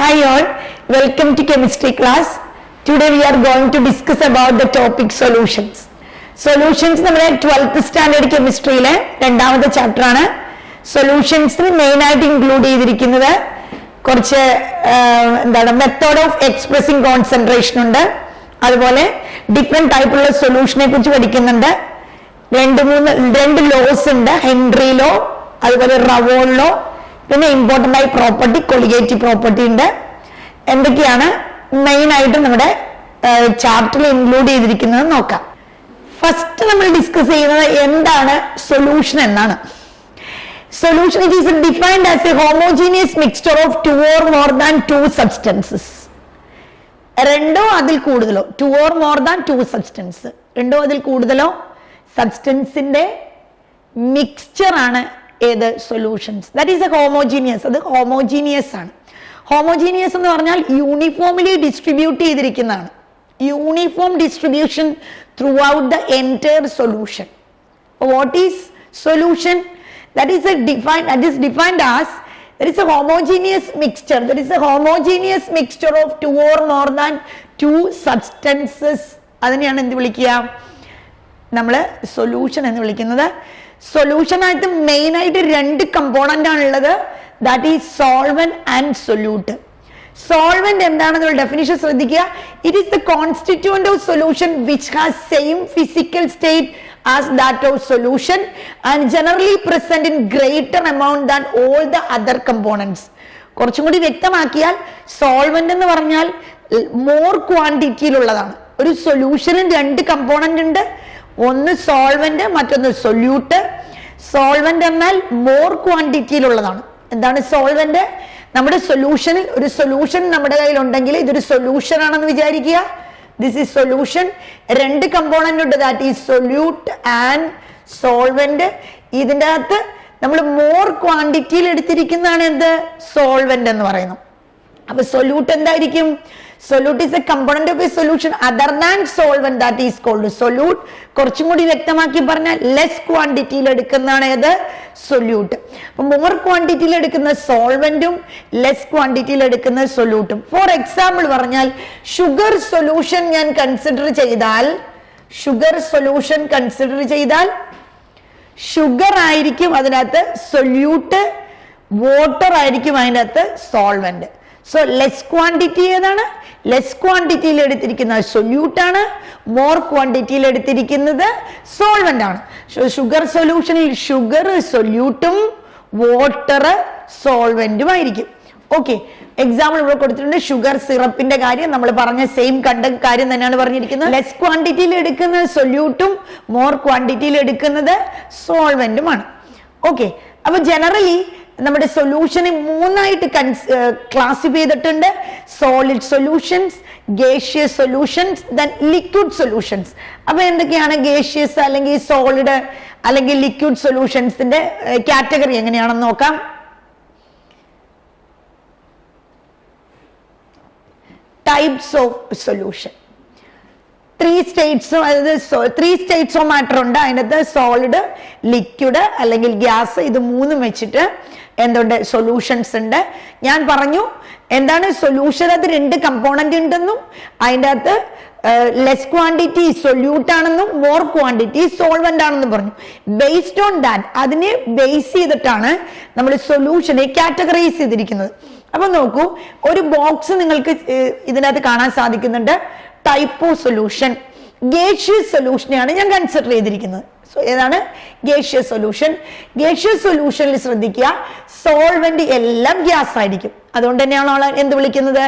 Hi all, welcome to chemistry class. Today we are going to discuss about the topic solutions. Solutions നമ്മുടെ 12th standard chemistryയിലെ രണ്ടാമത്തെ chapter ആണ്. സൊല്യൂഷൻസിൽ main ആയിട്ട് include ചെയ്തിരിക്കുന്നത് കുറച്ച് method of expressing concentration ഉണ്ട്. അതുപോലെ different ടൈപ്പുള്ള സൊല്യൂഷനെ കുറിച്ച് പഠിക്കുന്നുണ്ട്. രണ്ട് ലോസ് ഉണ്ട്, ഹെൻറി ലോ, അതുപോലെ റവോൾ ലോ, പിന്നെ ഇമ്പോർട്ടന്റ് ആയി പ്രോപ്പർട്ടി കൊളിഗേറ്റീവ് പ്രോപ്പർട്ടി ഉണ്ട്. എന്തൊക്കെയാണ് മെയിൻ ആയിട്ട് നമ്മുടെ ചാപ്റ്ററിൽ ഇൻക്ലൂഡ് ചെയ്തിരിക്കുന്നത് നോക്കാം. ഫസ്റ്റ് നമ്മൾ ഡിസ്കസ് ചെയ്യുന്നത് എന്താണ് സൊല്യൂഷൻ എന്നാണ്. Solution, it is defined as a homogeneous mixture of two or more than two substances. രണ്ടോ അതിൽ കൂടുതലോ, two or more than two substance, രണ്ടോ അതിൽ കൂടുതലോ സബ്സ്റ്റൻസിന്റെ മിക്സ്ചർ ആണ് ഏത് solutions. That is a homogeneous. അത് ഹോമോജീനിയസ് ആണ്. ഹോമോജീനിയസ് എന്ന് പറഞ്ഞാൽ യൂണിഫോംലി ഡിസ്ട്രിബ്യൂട്ട് ചെയ്തിരിക്കുന്നതാണ്. Uniform distribution throughout the entire solution. What is solution? That is defined as there is a homogeneous mixture. There is a homogeneous mixture of two or more than two substances. അതിനെയാണ് എന്ത് വിളിക്കുക? നമ്മൾ solution എന്ന് വിളിക്കുന്നത്. Solution ആയിട്ട് main ആയിട്ട് രണ്ട് component ആണുള്ളത്. That is solvent and solute. Solvent എന്താണെന്നുള്ള ഡെഫിനിഷൻ ശ്രദ്ധിക്കുക. It is the constituent of solution which has same physical state as that of solution and generally present in greater amount than all the other components. കുറച്ചും കൂടി വ്യക്തമാക്കിയാൽ solvent എന്ന് പറഞ്ഞാൽ more ക്വാണ്ടിറ്റിയിലുള്ളതാണ്. ഒരു സൊല്യൂഷനിൽ രണ്ട് component ഉണ്ട്, ഒന്ന് സോൾവെന്റ്, മറ്റൊന്ന് സൊല്യൂട്ട്. സോൾവെന്റ് എന്നാൽ മോർ ക്വാണ്ടിറ്റിയിലുള്ളതാണ്. എന്താണ് സോൾവെന്റ്? നമ്മുടെ സൊല്യൂഷനിൽ ഒരു സൊല്യൂഷൻ നമ്മുടെ കയ്യിൽ ഉണ്ടെങ്കിൽ ഇതൊരു സൊല്യൂഷൻ ആണെന്ന് വിചാരിക്കുക. This is solution. രണ്ട് കമ്പോണന്റ് ഉണ്ട്, that is solute and solvent. ഇതിൻ്റെ അകത്ത് നമ്മൾ മോർ ക്വാണ്ടിറ്റിയിൽ എടുത്തിരിക്കുന്നതാണ് എന്ത്? സോൾവെന്റ് എന്ന് പറയുന്നു. അപ്പൊ സൊല്യൂട്ട് എന്തായിരിക്കും? Solute is a component of a solution other than solvent, that is called solute. കുറച്ചും കൂടി വ്യക്തമാക്കി പറഞ്ഞാൽ ലെസ് ക്വാണ്ടിറ്റിയിൽ എടുക്കുന്നതാണ് ഏത്? സൊല്യൂട്ട്. അപ്പൊ മോർ ക്വാണ്ടിറ്റിയിൽ എടുക്കുന്ന സോൾവെന്റും ലെസ് ക്വാണ്ടിറ്റിയിൽ എടുക്കുന്ന സൊല്യൂട്ടും. ഫോർ എക്സാമ്പിൾ പറഞ്ഞാൽ ഷുഗർ സൊല്യൂഷൻ ഞാൻ കൺസിഡർ ചെയ്താൽ, ഷുഗർ ആയിരിക്കും അതിനകത്ത് സൊല്യൂട്ട്, വാട്ടർ ആയിരിക്കും അതിനകത്ത് സോൾവെന്റ്. സോ ലെസ് ക്വാണ്ടിറ്റി ഏതാണ്? ലെസ് ക്വാണ്ടിറ്റിയിൽ എടുത്തിരിക്കുന്നത് സൊല്യൂട്ട് ആണ്, മോർ ക്വാണ്ടിറ്റിയിൽ എടുത്തിരിക്കുന്നത് സോൾവെന്റ് ആണ്. ഷുഗർ സൊല്യൂഷനിൽ ഷുഗർ സൊല്യൂട്ടും വാട്ടർ സോൾവെന്റും ആയിരിക്കും. ഓക്കെ, എക്സാമ്പിൾ ഇവിടെ കൊടുത്തിട്ടുണ്ട്. ഷുഗർ സിറപ്പിന്റെ കാര്യം നമ്മൾ പറഞ്ഞ സെയിം കാര്യം തന്നെയാണ് പറഞ്ഞിരിക്കുന്നത്. ലെസ് ക്വാണ്ടിറ്റിയിൽ എടുക്കുന്നത് സൊല്യൂട്ടും മോർ ക്വാണ്ടിറ്റിയിൽ എടുക്കുന്നത് സോൾവെന്റുമാണ്. ഓക്കെ, അപ്പൊ ജനറലി നമ്മുടെ സൊല്യൂഷനെ മൂന്നായിട്ട് ക്ലാസിഫൈ ചെയ്തിട്ടുണ്ട്. Solid solutions, gaseous solutions, then liquid solutions. അപ്പൊ എന്തൊക്കെയാണ് ഗേഷ്യസ് അല്ലെങ്കിൽ സോളിഡ് അല്ലെങ്കിൽ ലിക്വിഡ് സൊല്യൂഷൻസിന്റെ കാറ്റഗറി എങ്ങനെയാണെന്ന് നോക്കാം. Types of solution. Three States of matter ഉണ്ട്. അതിനകത്ത് സോളിഡ്, ലിക്വിഡ് അല്ലെങ്കിൽ ഗ്യാസ്, ഇത് മൂന്നും വെച്ചിട്ട് എന്തുണ്ട്? സൊല്യൂഷൻസ് ഉണ്ട്. ഞാൻ പറഞ്ഞു എന്താണ് സൊല്യൂഷൻ, അത് രണ്ട് കമ്പോണന്റ് ഉണ്ടെന്നും അതിൻ്റെ അകത്ത് ലെസ് ക്വാണ്ടിറ്റി സൊല്യൂട്ട് ആണെന്നും മോർ ക്വാണ്ടിറ്റി സോൾവെന്റ് ആണെന്നും പറഞ്ഞു. ബേസ്ഡ് ഓൺ ദാറ്റ്, അതിനെ ബേസ് ചെയ്തിട്ടാണ് നമ്മൾ സൊല്യൂഷനെ കാറ്റഗറൈസ് ചെയ്തിരിക്കുന്നത്. അപ്പൊ നോക്കൂ, ഒരു ബോക്സ് നിങ്ങൾക്ക് ഇതിനകത്ത് കാണാൻ സാധിക്കുന്നുണ്ട്. ടൈപ്പ് ഓഫ് സൊല്യൂഷൻ, ഗേഷ്യസ് സൊല്യൂഷനെയാണ് ഞാൻ കൺസിഡർ ചെയ്തിരിക്കുന്നത്. ഏതാണ് ഗേഷ്യസ് സൊല്യൂഷൻ? ഗേഷ്യസ് സൊല്യൂഷനിൽ ശ്രദ്ധിക്കുക, സോൾവെന്റ് എല്ലാം ഗ്യാസ് ആയിരിക്കും. അതുകൊണ്ട് തന്നെയാണ് എന്ത് വിളിക്കുന്നത്?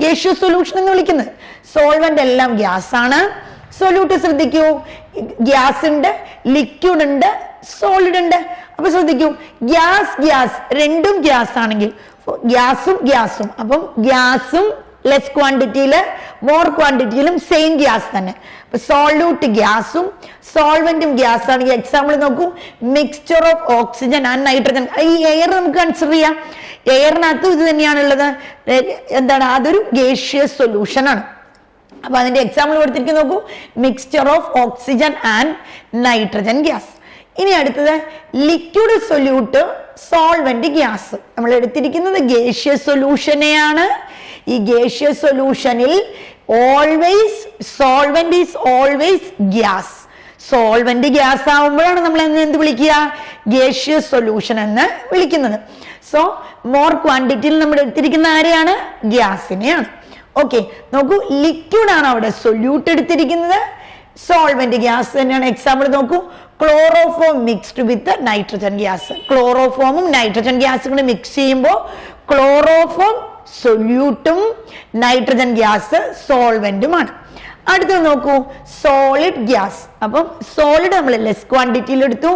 ഗേഷ്യസ് സൊല്യൂഷൻ എന്ന് വിളിക്കുന്നത്. സോൾവെന്റ് എല്ലാം ഗ്യാസ് ആണ്. സൊല്യൂട്ട് ശ്രദ്ധിക്കൂ, ഗ്യാസ് ഉണ്ട്, ലിക്വിഡ് ഉണ്ട്, സോളിഡ് ഉണ്ട്. അപ്പൊ ശ്രദ്ധിക്കൂ, ഗ്യാസ് രണ്ടും ഗ്യാസ് ആണെങ്കിൽ ഗ്യാസും അപ്പം ഗ്യാസും ലെസ് ക്വാണ്ടിറ്റിയില് മോർ ക്വാണ്ടിറ്റിയിലും സെയിം ഗ്യാസ് തന്നെ. സോൾയൂട്ട് ഗ്യാസും സോൾവെന്റും ഗ്യാസ് ആണെങ്കിൽ എക്സാമ്പിൾ നോക്കൂ, mixture of oxygen and nitrogen. ഈ എയർ നമുക്ക് കൺസിഡർ ചെയ്യാം. എയറിനകത്തും ഇത് തന്നെയാണുള്ളത്. എന്താണ്? അതൊരു ഗേഷ്യസ് സൊല്യൂഷൻ ആണ്. അപ്പൊ അതിന്റെ എക്സാമ്പിൾ കൊടുത്തിരിക്കുന്നത് നോക്കൂ, mixture of oxygen and nitrogen gas. ഇനി അടുത്തത് ലിക്വിഡ് സൊല്യൂട്ട് സോൾവെന്റ് ഗ്യാസ്. നമ്മൾ എടുത്തിരിക്കുന്നത് ഗേഷ്യസ് സൊല്യൂഷനെയാണ്. ഈ ഗേഷ്യസ് സൊല്യൂഷനിൽ always solvent is always gas. Solvent gas ആവുമ്പോഴാണ് നമ്മൾ എന്ത് വിളിക്കുക? ഗേഷ്യസ് സൊല്യൂഷൻ എന്ന് വിളിക്കുന്നത്. സോ മോർ ക്വാണ്ടിറ്റിയിൽ നമ്മൾ എടുത്തിരിക്കുന്ന ആരെയാണ്? ഗ്യാസിനെയാണ്. ഓക്കെ, നോക്കൂ, ലിക്വിഡ് ആണ് അവിടെ സൊല്യൂട്ട് എടുത്തിരിക്കുന്നത്, സോൾവെന്റ് ഗ്യാസ് തന്നെയാണ്. എക്സാമ്പിൾ നോക്കൂ, chloroform mixed with nitrogen gas. ക്ലോറോഫോമും നൈട്രജൻ ഗ്യാസും കൂടി മിക്സ് ചെയ്യുമ്പോൾ ക്ലോറോഫോം സൊല്യൂട്ടും നൈട്രജൻ ഗ്യാസ് സോൾവെന്റുമാണ്. അടുത്തത് നോക്കൂ, സോളിഡ് ഗ്യാസ്. അപ്പം സോളിഡ് നമ്മൾ ലെസ് ക്വാണ്ടിറ്റിയിൽ എടുത്തു,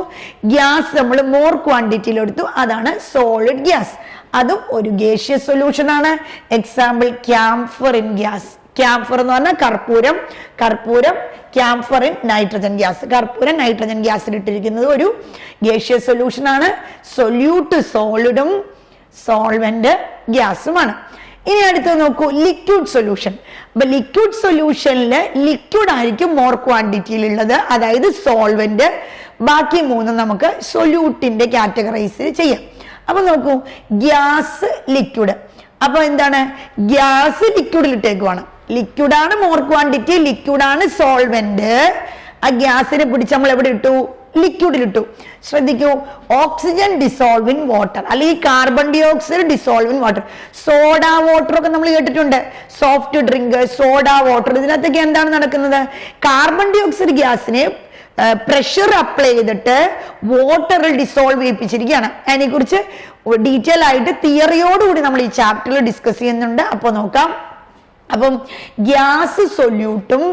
ഗ്യാസ് നമ്മൾ മോർ ക്വാണ്ടിറ്റിയിൽ എടുത്തു, അതാണ് സോളിഡ് ഗ്യാസ്. അതും ഒരു ഗേഷ്യസ് സൊല്യൂഷൻ ആണ്. Example camphor in gas. ക്യാംഫർ എന്ന് പറഞ്ഞാൽ കർപ്പൂരം, കർപ്പൂരം ക്യാംഫറിൻ നൈട്രജൻ ഗ്യാസ്. കർപ്പൂരം നൈട്രജൻ ഗ്യാസിൽ ഇട്ടിരിക്കുന്നത് ഒരു ഗേഷ്യസ് സൊല്യൂഷൻ ആണ്. സൊല്യൂട്ട് സോളിഡും സോൾവെന്റ് ഗ്യാസുമാണ്. ഇനി അടുത്ത് നോക്കൂ, ലിക്വിഡ് സൊല്യൂഷൻ. അപ്പൊ ലിക്വിഡ് സൊല്യൂഷനില് ലിക്വിഡ് ആയിരിക്കും മോർ ക്വാണ്ടിറ്റിയിലുള്ളത്, അതായത് സോൾവെന്റ്. ബാക്കി മൂന്നും നമുക്ക് സൊല്യൂട്ടിന്റെ കാറ്റഗറൈസ് ചെയ്യാം. അപ്പൊ നോക്കൂ, ഗ്യാസ് ലിക്വിഡ്. അപ്പൊ എന്താണ്? ഗ്യാസ് ലിക്വിഡിൽ ഇട്ടേക്കുവാണ്. ലിക്വിഡാണ് മോർ ക്വാണ്ടിറ്റി, ലിക്വിഡാണ് സോൾവെന്റ്. ആ ഗ്യാസിനെ പിടിച്ച് നമ്മൾ എവിടെ ഇട്ടു? ലിക്വിഡിലിട്ടു. ശ്രദ്ധിക്കൂ, ഓക്സിജൻ ഡിസോൾവ് ഇൻ വാട്ടർ, അല്ലെങ്കിൽ carbon dioxide dissolve in water. Soda water ഒക്കെ നമ്മൾ കേട്ടിട്ടുണ്ട്, സോഫ്റ്റ് ഡ്രിങ്ക്, സോഡ വാട്ടർ. ഇതിനകത്തൊക്കെ എന്താണ് നടക്കുന്നത്? കാർബൺ ഡൈ ഓക്സൈഡ് ഗ്യാസിനെ പ്രഷർ അപ്ലൈ ചെയ്തിട്ട് വാട്ടറിൽ ഡിസോൾവ് ചെയ്യിപ്പിച്ചിരിക്കുകയാണ്. അതിനെക്കുറിച്ച് ഡീറ്റെയിൽ ആയിട്ട് തിയറിയോടുകൂടി നമ്മൾ ഈ ചാപ്റ്ററിൽ ഡിസ്കസ് ചെയ്യുന്നുണ്ട്. അപ്പോൾ നോക്കാം. അപ്പം ഗ്യാസ് സൊല്യൂട്ടും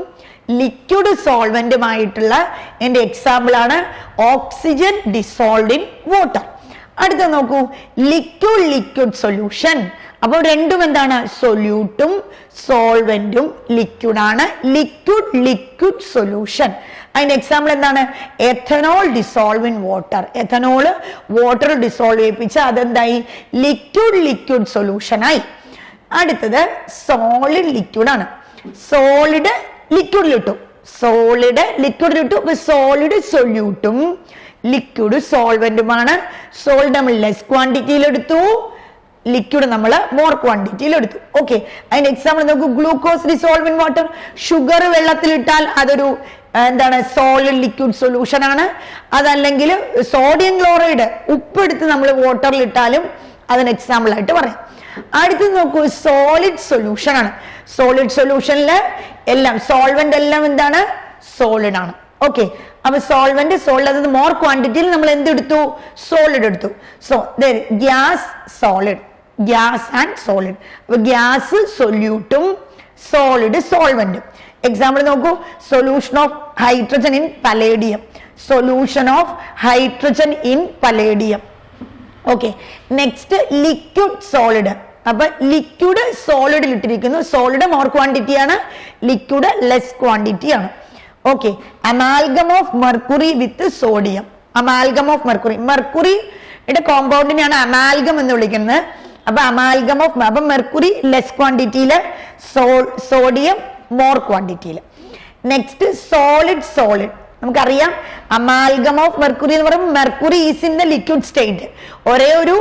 ലിക്വിഡ് സോൾവെന്റുമായിട്ടുള്ള എന്റെ എക്സാമ്പിൾ ആണ് ഓക്സിജൻ ഡിസോൾവ്ഡ് ഇൻ വാട്ടർ. അടുത്ത നോക്കൂ, ലിക്വിഡ് ലിക്വിഡ് സൊല്യൂഷൻ. അപ്പോൾ രണ്ടും എന്താണ്? സൊല്യൂട്ടും സോൾവെന്റും ലിക്വിഡാണ്. Liquid liquid solution. അതിന്റെ എക്സാമ്പിൾ എന്താണ്? Ethanol dissolve in water. Ethanol water dissolve ചെയ്യിപ്പിച്ച് അതെന്തായി? ലിക്വിഡ് ലിക്വിഡ് സൊല്യൂഷനായി. അടുത്തത് സോളിഡ് ലിക്വിഡ് ആണ്. സോളിഡ് ലിക്വിഡിലിട്ടു, സോളിഡ് ലിക്വിഡിലിട്ടു. അപ്പൊ സോളിഡ് സൊല്യൂട്ടും ലിക്വിഡ് സോൾവെന്റുമാണ്. സോളിഡ് നമ്മൾ ലെസ് ക്വാണ്ടിറ്റിയിൽ എടുത്തു, ലിക്വിഡ് നമ്മൾ മോർ ക്വാണ്ടിറ്റിയിൽ എടുത്തു. ഓക്കെ, അതിന്റെ എക്സാമ്പിൾ നോക്കൂ, glucose dissolve in water. Sugar വെള്ളത്തിലിട്ടാൽ അതൊരു എന്താണ്? സോളിഡ് ലിക്വിഡ് സൊല്യൂഷൻ ആണ്. അതല്ലെങ്കിൽ സോഡിയം ക്ലോറൈഡ് ഉപ്പെടുത്ത് നമ്മൾ വാട്ടറിൽ ഇട്ടാലും അതിന് എക്സാമ്പിൾ ആയിട്ട് പറയാം. അടുത്തത് നോക്കൂ, സോളിഡ് സൊല്യൂഷൻ ആണ്. സോളിഡ് സൊല്യൂഷനില് എല്ലാം സോൾവെന്റ് എല്ലാം എന്താണ്? സോളിഡ് ആണ്. ഓക്കെ, അപ്പൊ സോൾവെന്റ് സോളിഡ്, അതായത് മോർ ക്വാണ്ടിറ്റിയിൽ നമ്മൾ എന്തെടുത്തു? സോളിഡ് എടുത്തു. So gas solid, gas and solid. അപ്പൊ ഗ്യാസ് സൊല്യൂട്ടും സോളിഡ് സോൾവെന്റും. എക്സാമ്പിൾ നോക്കൂ, solution of hydrogen in palladium. Solution of hydrogen in palladium. Okay, next liquid solid. അപ്പൊ ലിക്വിഡ് സോളിഡിൽ ഇട്ടിരിക്കുന്നു. സോളിഡ് മോർ ക്വാണ്ടിറ്റി ആണ്, ലിക്വിഡ് ലെസ് ക്വാണ്ടിറ്റി ആണ്. Okay, amalgam of mercury with sodium. Amalgam of mercury, മെർക്കുറിയുടെ കോമ്പൗണ്ടിനെയാണ് amalgam എന്ന് വിളിക്കുന്നത്. അപ്പൊ അമാൽഗം ഓഫ്, അപ്പൊ മെർക്കുറി ലെസ് ക്വാണ്ടിറ്റിയില്, സോഡിയം മോർ ക്വാണ്ടിറ്റിയിൽ. Next solid solid. നമുക്കറിയാം അമാൽഗം ഓഫ് മെർക്കുറി എന്ന് പറയുമ്പോൾ mercury is in the liquid state. ഒരേ ഒരു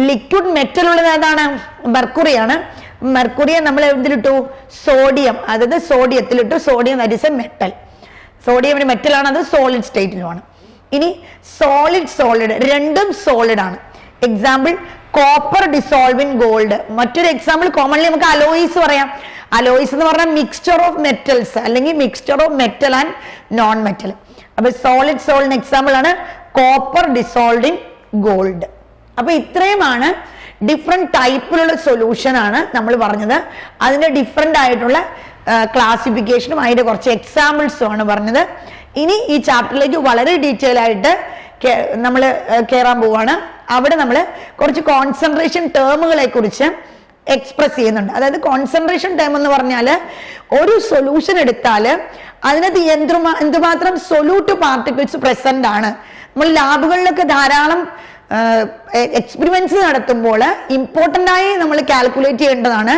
ലിക്വിഡ് മെറ്റൽ ഉള്ളത് ഏതാണ്? മെർക്കുറിയാണ്. മെർക്കുറിയെ നമ്മൾ എന്തിലിട്ടു? സോഡിയം, അതായത് സോഡിയത്തിലിട്ടു. Sodium that is a metal. Sodium ഒരു മെറ്റൽ ആണ്, അത് സോളിഡ് സ്റ്റേറ്റിലുമാണ്. ഇനി സോളിഡ് സോളിഡ്, രണ്ടും സോളിഡ് ആണ്. Example copper dissolve in gold. മറ്റൊരു എക്സാമ്പിൾ കോമൺലി നമുക്ക് അലോയ്സ് പറയാം. അലോയ്സ് എന്ന് പറഞ്ഞാൽ മിക്സ്ചർ ഓഫ് മെറ്റൽസ്, അല്ലെങ്കിൽ mixture of metal and non metal. അപ്പൊ സോളിഡ് സോളിഡ് എക്സാമ്പിൾ ആണ് കോപ്പർ ഡിസോൾവ് ഇൻ ഗോൾഡ്. അപ്പൊ ഇത്രയുമാണ് ഡിഫറെന്റ് ടൈപ്പിലുള്ള സൊല്യൂഷൻ ആണ് നമ്മൾ പറഞ്ഞത്. അതിന്റെ ഡിഫറെന്റ് ആയിട്ടുള്ള ക്ലാസിഫിക്കേഷനും അതിന്റെ കുറച്ച് എക്സാമ്പിൾസും ആണ് പറഞ്ഞത്. ഇനി ഈ ചാപ്റ്ററിലേക്ക് വളരെ ഡീറ്റെയിൽ ആയിട്ട് നമ്മൾ കയറാൻ പോവാണ്. അവിടെ നമ്മൾ കുറച്ച് കോൺസെൻട്രേഷൻ ടേമുകളെ കുറിച്ച് എക്സ്പ്രസ് ചെയ്യുന്നുണ്ട്. അതായത് കോൺസെൻട്രേഷൻ ടേം എന്ന് പറഞ്ഞാൽ ഒരു സൊല്യൂഷൻ എടുത്താൽ അതിനകത്ത് എന്തുമാത്രം സൊല്യൂട്ട് പാർട്ടിക്കിൾസ് പ്രസന്റ് ആണ്. നമ്മൾ ലാബുകളിലൊക്കെ ധാരാളം എക്സ്പെരിമെന്റ്സ് നടത്തുമ്പോൾ ഇമ്പോർട്ടൻ്റ് ആയി നമ്മൾ കാൽക്കുലേറ്റ് ചെയ്യേണ്ടതാണ്.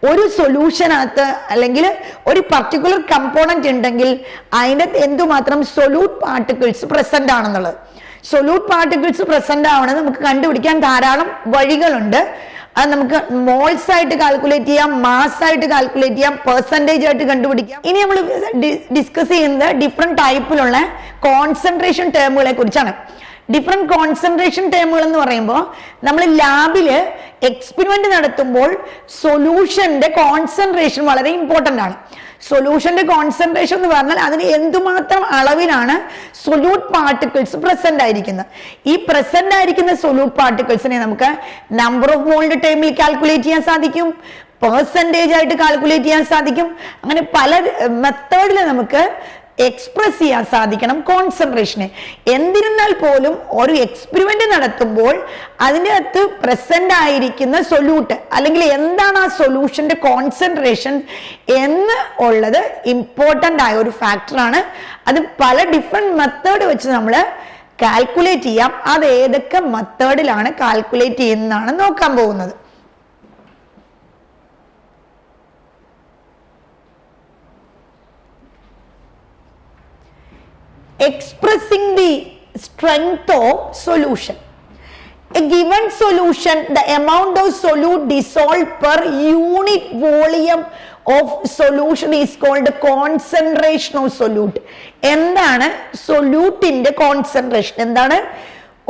ഒരു സൊല്യൂഷനകത്ത് അല്ലെങ്കിൽ ഒരു പർട്ടിക്കുലർ കമ്പോണന്റ് ഉണ്ടെങ്കിൽ അതിൻ്റെ എന്തുമാത്രം സൊല്യൂട്ട് പാർട്ടിക്കിൾസ് പ്രസന്റ് ആണെന്നുള്ളത്. സൊല്യൂട്ട് പാർട്ടിക്കിൾസ് പ്രസന്റ് ആവണമെന്ന് നമുക്ക് കണ്ടുപിടിക്കാൻ ധാരാളം വഴികളുണ്ട്. അത് നമുക്ക് മോൾസ് ആയിട്ട് കാൽക്കുലേറ്റ് ചെയ്യാം, മാസ് ആയിട്ട് കാൽക്കുലേറ്റ് ചെയ്യാം, പെർസെൻറ്റേജ് ആയിട്ട് കണ്ടുപിടിക്കാം. ഇനി നമ്മൾ ഡിസ്കസ് ചെയ്യുന്നത് ഡിഫറെന്റ് ടൈപ്പിലുള്ള കോൺസെൻട്രേഷൻ ടേമുകളെ കുറിച്ചാണ്. ഡിഫറെന്റ് കോൺസെൻട്രേഷൻ ടേമുകൾ എന്ന് പറയുമ്പോൾ നമ്മൾ ലാബില് എക്സ്പെരിമെന്റ് നടത്തുമ്പോൾ സൊല്യൂഷന്റെ കോൺസെൻട്രേഷൻ വളരെ ഇമ്പോർട്ടന്റ് ആണ്. സൊല്യൂഷന്റെ കോൺസെൻട്രേഷൻ എന്ന് പറഞ്ഞാൽ അതിന് എന്തുമാത്രം അളവിലാണ് സൊല്യൂട്ട് പാർട്ടിക്കിൾസ് പ്രസന്റ് ആയിരിക്കുന്നത്. ഈ പ്രസന്റ് ആയിരിക്കുന്ന സൊല്യൂട്ട് പാർട്ടിക്കിൾസിനെ നമുക്ക് നമ്പർ ഓഫ് മോളിന്റെ ടേമിൽ കാൽക്കുലേറ്റ് ചെയ്യാൻ സാധിക്കും, പെർസെൻറ്റേജ് ആയിട്ട് കാൽക്കുലേറ്റ് ചെയ്യാൻ സാധിക്കും. അങ്ങനെ പല മെത്തേഡിൽ നമുക്ക് എക്സ്പ്രസ് ചെയ്യാൻ സാധിക്കണം കോൺസെൻട്രേഷനെ. എന്നിരുന്നാൽ പോലും ഒരു എക്സ്പെരിമെന്റ് നടത്തുമ്പോൾ അതിൻ്റെ അകത്ത് പ്രസന്റ് ആയിരിക്കുന്ന സൊല്യൂട്ട് അല്ലെങ്കിൽ എന്താണ് ആ സൊല്യൂഷന്റെ കോൺസെൻട്രേഷൻ എന്ന് ഉള്ളത് ഇമ്പോർട്ടന്റ് ആയ ഒരു ഫാക്ടറാണ്. അത് പല ഡിഫറെന്റ് മെത്തേഡ് വെച്ച് നമ്മൾ കാൽക്കുലേറ്റ് ചെയ്യാം. അത് ഏതൊക്കെ മെത്തേഡിലാണ് കാൽക്കുലേറ്റ് ചെയ്യുന്നതാണ് നോക്കാൻ പോകുന്നത്. Expressing the strength of solution. A given solution, the amount of solute dissolved per unit volume of solution is called concentration of solute. എന്താണ് സൊല്യൂട്ടിന്റെ കോൺസെൻട്രേഷൻ? എന്താണ്?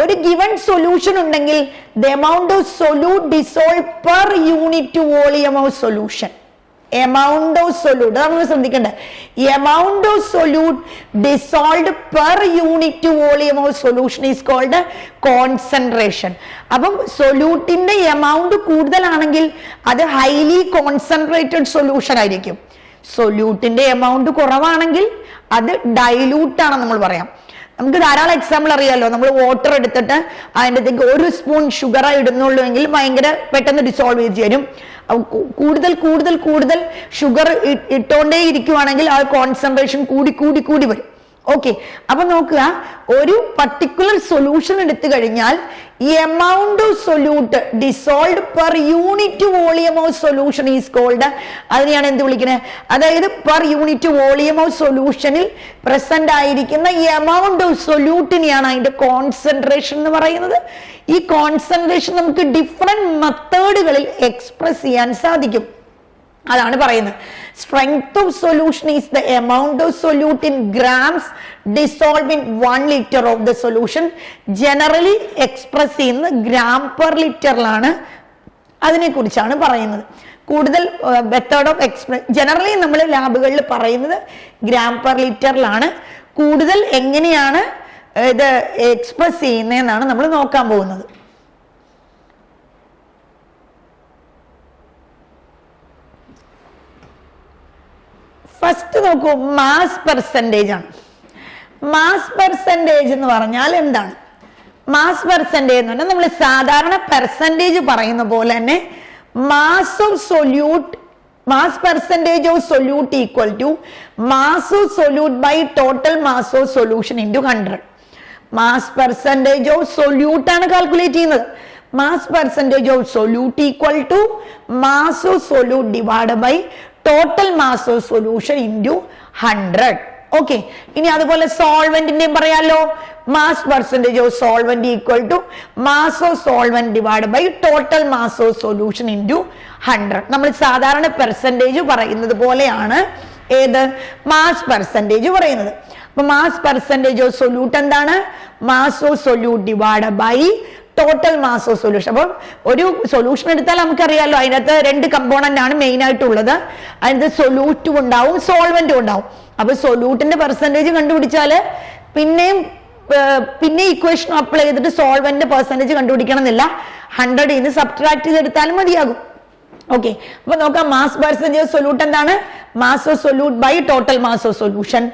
ഒരു ഗിവൺ സൊല്യൂഷൻ ഉണ്ടെങ്കിൽ the amount of solute dissolved per unit volume of solution. Amount of solute നമ്മൾ ശ്രദ്ധിക്കേണ്ട. Amount of solute dissolved per unit volume of solution is called concentration. അപ്പം സൊല്യൂട്ടിന്റെ amount കൂടുതലാണെങ്കിൽ അത് highly concentrated solution ആയിരിക്കും. സൊല്യൂട്ടിന്റെ amount കുറവാണെങ്കിൽ അത് dilute ആണെന്ന് നമ്മൾ പറയാം. നമുക്ക് ധാരാളം എക്സാമ്പിൾ അറിയാലോ. നമ്മൾ വാട്ടർ എടുത്തിട്ട് അതിൻ്റെ അകത്തേക്ക് 1 സ്പൂൺ ഷുഗർ ഇടുന്നുള്ളൂ എങ്കിൽ ഭയങ്കര പെട്ടെന്ന് ഡിസോൾവ് ചെയ്ത് തരും. കൂടുതൽ കൂടുതൽ കൂടുതൽ ഷുഗർ ഇട്ടോണ്ടേ ഇരിക്കുവാണെങ്കിൽ ആ കോൺസെൻട്രേഷൻ കൂടി കൂടി കൂടി വരും. ഓക്കെ, അപ്പൊ നോക്കുക, ഒരു പർട്ടിക്കുലർ സൊല്യൂഷൻ എടുത്തു കഴിഞ്ഞാൽ amount of solute dissolve per unit volume of solution is called, അതിനെയാണ് എന്ത് വിളിക്കുന്നത്? അതായത് പെർ യൂണിറ്റ് വോളിയം ഓഫ് സൊല്യൂഷനിൽ പ്രസന്റ് ആയിരിക്കുന്ന എമൗണ്ട് ഓഫ് സൊല്യൂട്ടിനെയാണ് അതിന്റെ കോൺസെൻട്രേഷൻ എന്ന് പറയുന്നത്. ഈ കോൺസെൻട്രേഷൻ നമുക്ക് ഡിഫറെന്റ് മെത്തേഡുകളിൽ എക്സ്പ്രസ് ചെയ്യാൻ സാധിക്കും. അതാണ് പറയുന്നത്. Strength of solution is the amount of solute in grams dissolve in 1 litre of the solution. Generally express ചെയ്യുന്നത് ഗ്രാം പെർ ലിറ്ററിലാണ്. അതിനെ കുറിച്ചാണ് പറയുന്നത്. കൂടുതൽ മെത്തേഡ് ഓഫ് എക്സ്പ്രസ് ജനറലി നമ്മൾ ലാബുകളിൽ പറയുന്നത് ഗ്രാം പെർ ലിറ്ററിലാണ്. കൂടുതൽ എങ്ങനെയാണ് ഇത് എക്സ്പ്രസ് ചെയ്യുന്നതെന്നാണ് നമ്മൾ നോക്കാൻ പോകുന്നത്. ഫസ്റ്റ് നോക്കൂ, മാസ് പെർസെൻറ്റേജ് ആണ്. മാസ് പെർസെൻറ്റേജ് എന്ന് പറഞ്ഞാൽ എന്താണ്? മാസ് പെർസെൻറ്റേജ് എന്ന് പറഞ്ഞാൽ നമ്മൾ സാധാരണ പെർസെൻറ്റേജ് പറയുന്ന പോലെ തന്നെ mass of solute, mass percentage of solute equal to mass of solute by total mass of solution into 100. Mass percentage of solute ആണ് കാൽക്കുലേറ്റ് ചെയ്യുന്നത്. Mass percentage of solute equal to mass of solute divide by total mass of solution into 100. Okay, ഇനി അതുപോലെ സോൾവെന്റിന്റെയും പറയാലോ. Mass percentage of solvent equal to mass of solvent divide by total mass of solution into 100. നമ്മൾ സാധാരണ percentage പറയുന്നത് പോലെയാണ് ഏത് mass percentage പറയുന്നത്. അപ്പൊ മാസ് പെർസെൻറ്റേജ് ഓഫ് സൊല്യൂട്ട് എന്താണ്? Mass of solute divide by total mass of solution. അപ്പം ഒരു സൊല്യൂഷൻ എടുത്താൽ നമുക്കറിയാലോ, അതിനകത്ത് 2 കമ്പോണന്റ് ആണ് മെയിൻ ആയിട്ടുള്ളത്. അതിനകത്ത് സൊല്യൂട്ടും ഉണ്ടാവും സോൾവെന്റും ഉണ്ടാവും. അപ്പൊ സൊല്യൂട്ടിന്റെ പെർസെൻറ്റേജ് കണ്ടുപിടിച്ചാൽ പിന്നെ ഇക്വേഷൻ അപ്ലൈ ചെയ്തിട്ട് സോൾവെന്റ് പെർസെൻറ്റേജ് കണ്ടുപിടിക്കണം എന്നില്ല. 100 സബ്ട്രാക്ട് ചെയ്തെടുത്താലും മതിയാകും. ഓക്കെ, അപ്പൊ നോക്കാം, മാസ് പെർസെൻറ്റേജ് ഓഫ് സൊല്യൂട്ട് എന്താണ്? Mass of solute by total mass of solution.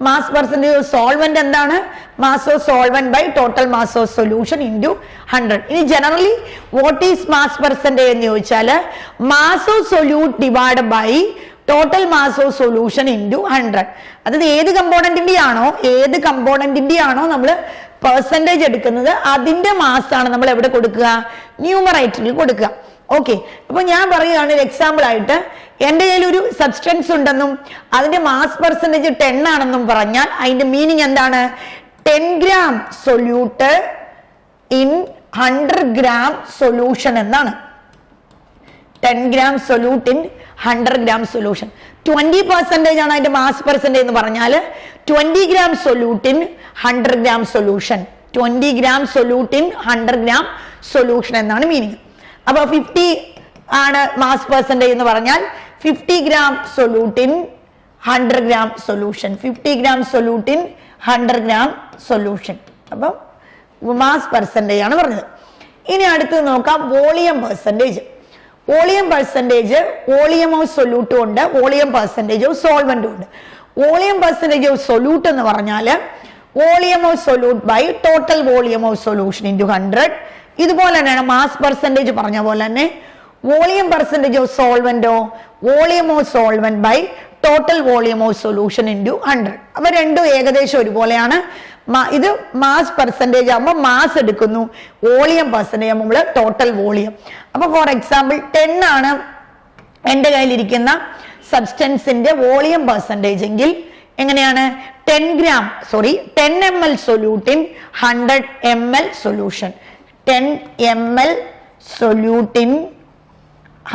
Mass percentage of solvent എന്താണ്? Mass of solvent by total mass of solution into 100. ഇനി generally what is mass percentage എന്ന് ചോദിച്ചാൽ mass of solute divide by total mass of solution into 100. അതായത് ഏത് കമ്പോണന്റിന്റെ ആണോ നമ്മൾ percentage എടുക്കുന്നത് അതിന്റെ മാസ് ആണ് നമ്മൾ എവിടെ കൊടുക്കുക? ന്യൂമറേറ്ററിൽ കൊടുക്കുക. ഓക്കെ, അപ്പൊ ഞാൻ പറയുകയാണ് ഒരു എക്സാമ്പിൾ ആയിട്ട്, എൻ്റെ കയ്യിൽ ഒരു സബ്സ്റ്റൻസ് ഉണ്ടെന്നും അതിന്റെ മാസ് പെർസെൻറ്റേജ് 10 ആണെന്നും പറഞ്ഞാൽ അതിന്റെ മീനിങ് എന്താണ്? 10 gram solute in 100 gram solution എന്നാണ്. 10 gram solute in 100 gram solution. 20% ആണ് അതിന്റെ മാസ് പെർസെന്റേജ് എന്ന് പറഞ്ഞാൽ 20 gram solute in 100 gram solution. 20 gram solute in 100 gram solution എന്നാണ് മീനിങ്. അപ്പൊ 50 ആണ് മാസ് പെർസെന്റേജ് എന്ന് പറഞ്ഞാൽ 50 gram solute in 100 gram solution. 50 gram solute in 100 gram solution. അപ്പം മാസ് പെർസെന്റേജ് ആണ് പറഞ്ഞത്. ഇനി അടുത്ത് നോക്കാം volume percentage. Volume percentage volume of സൊല്യൂട്ടും ഉണ്ട്, വോളിയം പെർസെന്റേജ് ഓഫ് സോൾവെന്റും ഉണ്ട്. വോളിയം പെർസെന്റേജ് ഓഫ് സൊല്യൂട്ട് എന്ന് പറഞ്ഞാൽ volume of solute by total volume of solution into 100. ഇതുപോലെ തന്നെയാണ് മാസ് പെർസെന്റേജ് പറഞ്ഞ പോലെ തന്നെ വോളിയം പെർസെന്റേജ് ഓഫ് സോൾവെന്റോ volume of solvent by total volume of solution into 100. അപ്പൊ രണ്ടും ഏകദേശം ഒരുപോലെയാണ്. ഇത് മാസ് പെർസെന്റേജ് ആകുമ്പോൾ മാസ് എടുക്കുന്നു, വോളിയം പെർസെന്റേജ് ആകുമ്പോൾ നമ്മൾ ടോട്ടൽ വോളിയം. അപ്പൊ ഫോർ എക്സാമ്പിൾ 10 ആണ് എൻ്റെ കയ്യിലിരിക്കുന്ന സബ്സ്റ്റൻസിന്റെ വോളിയം പെർസെന്റേജ് എങ്കിൽ എങ്ങനെയാണ് 10 ml solute in 100 ml solution. 10 ml solute in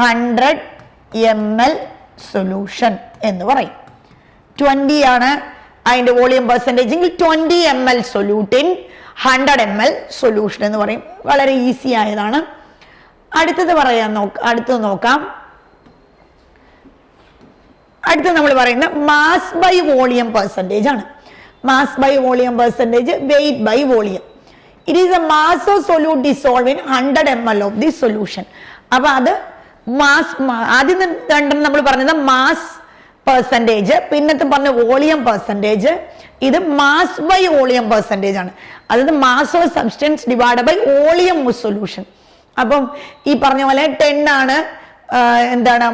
100 ml solution എന്ന് പറയും. 20 ആണ് അതിന്റെ വോളിയം പെർസെന്റേജ് എങ്കിൽ 20 ml solute in 100 ml solution എന്ന് പറയും. വളരെ ഈസി ആയതാണ്. അടുത്തത് നോക്കാം. അടുത്ത നമ്മൾ പറയുന്നത് മാസ് ബൈ വോളിയം പെർസെന്റേജ് ആണ്. Mass by volume percentage weight by volume. It is a mass of solute dissolve in 100 ml of the solution. അപ്പൊ അത് മാസ് ആദ്യം രണ്ടെണ്ണം നമ്മൾ പറഞ്ഞത് മാസ് പെർസെന്റേജ്, പിന്നത്തെ പറഞ്ഞ വോളിയം പെർസെന്റേജ്. ഇത് മാസ് ബൈ വോളിയം പെർസെന്റേജ് ആണ്. അതായത് mass of substance divide by volume of solution. അപ്പം ഈ പറഞ്ഞ പോലെ 10 ആണ് എന്താണ്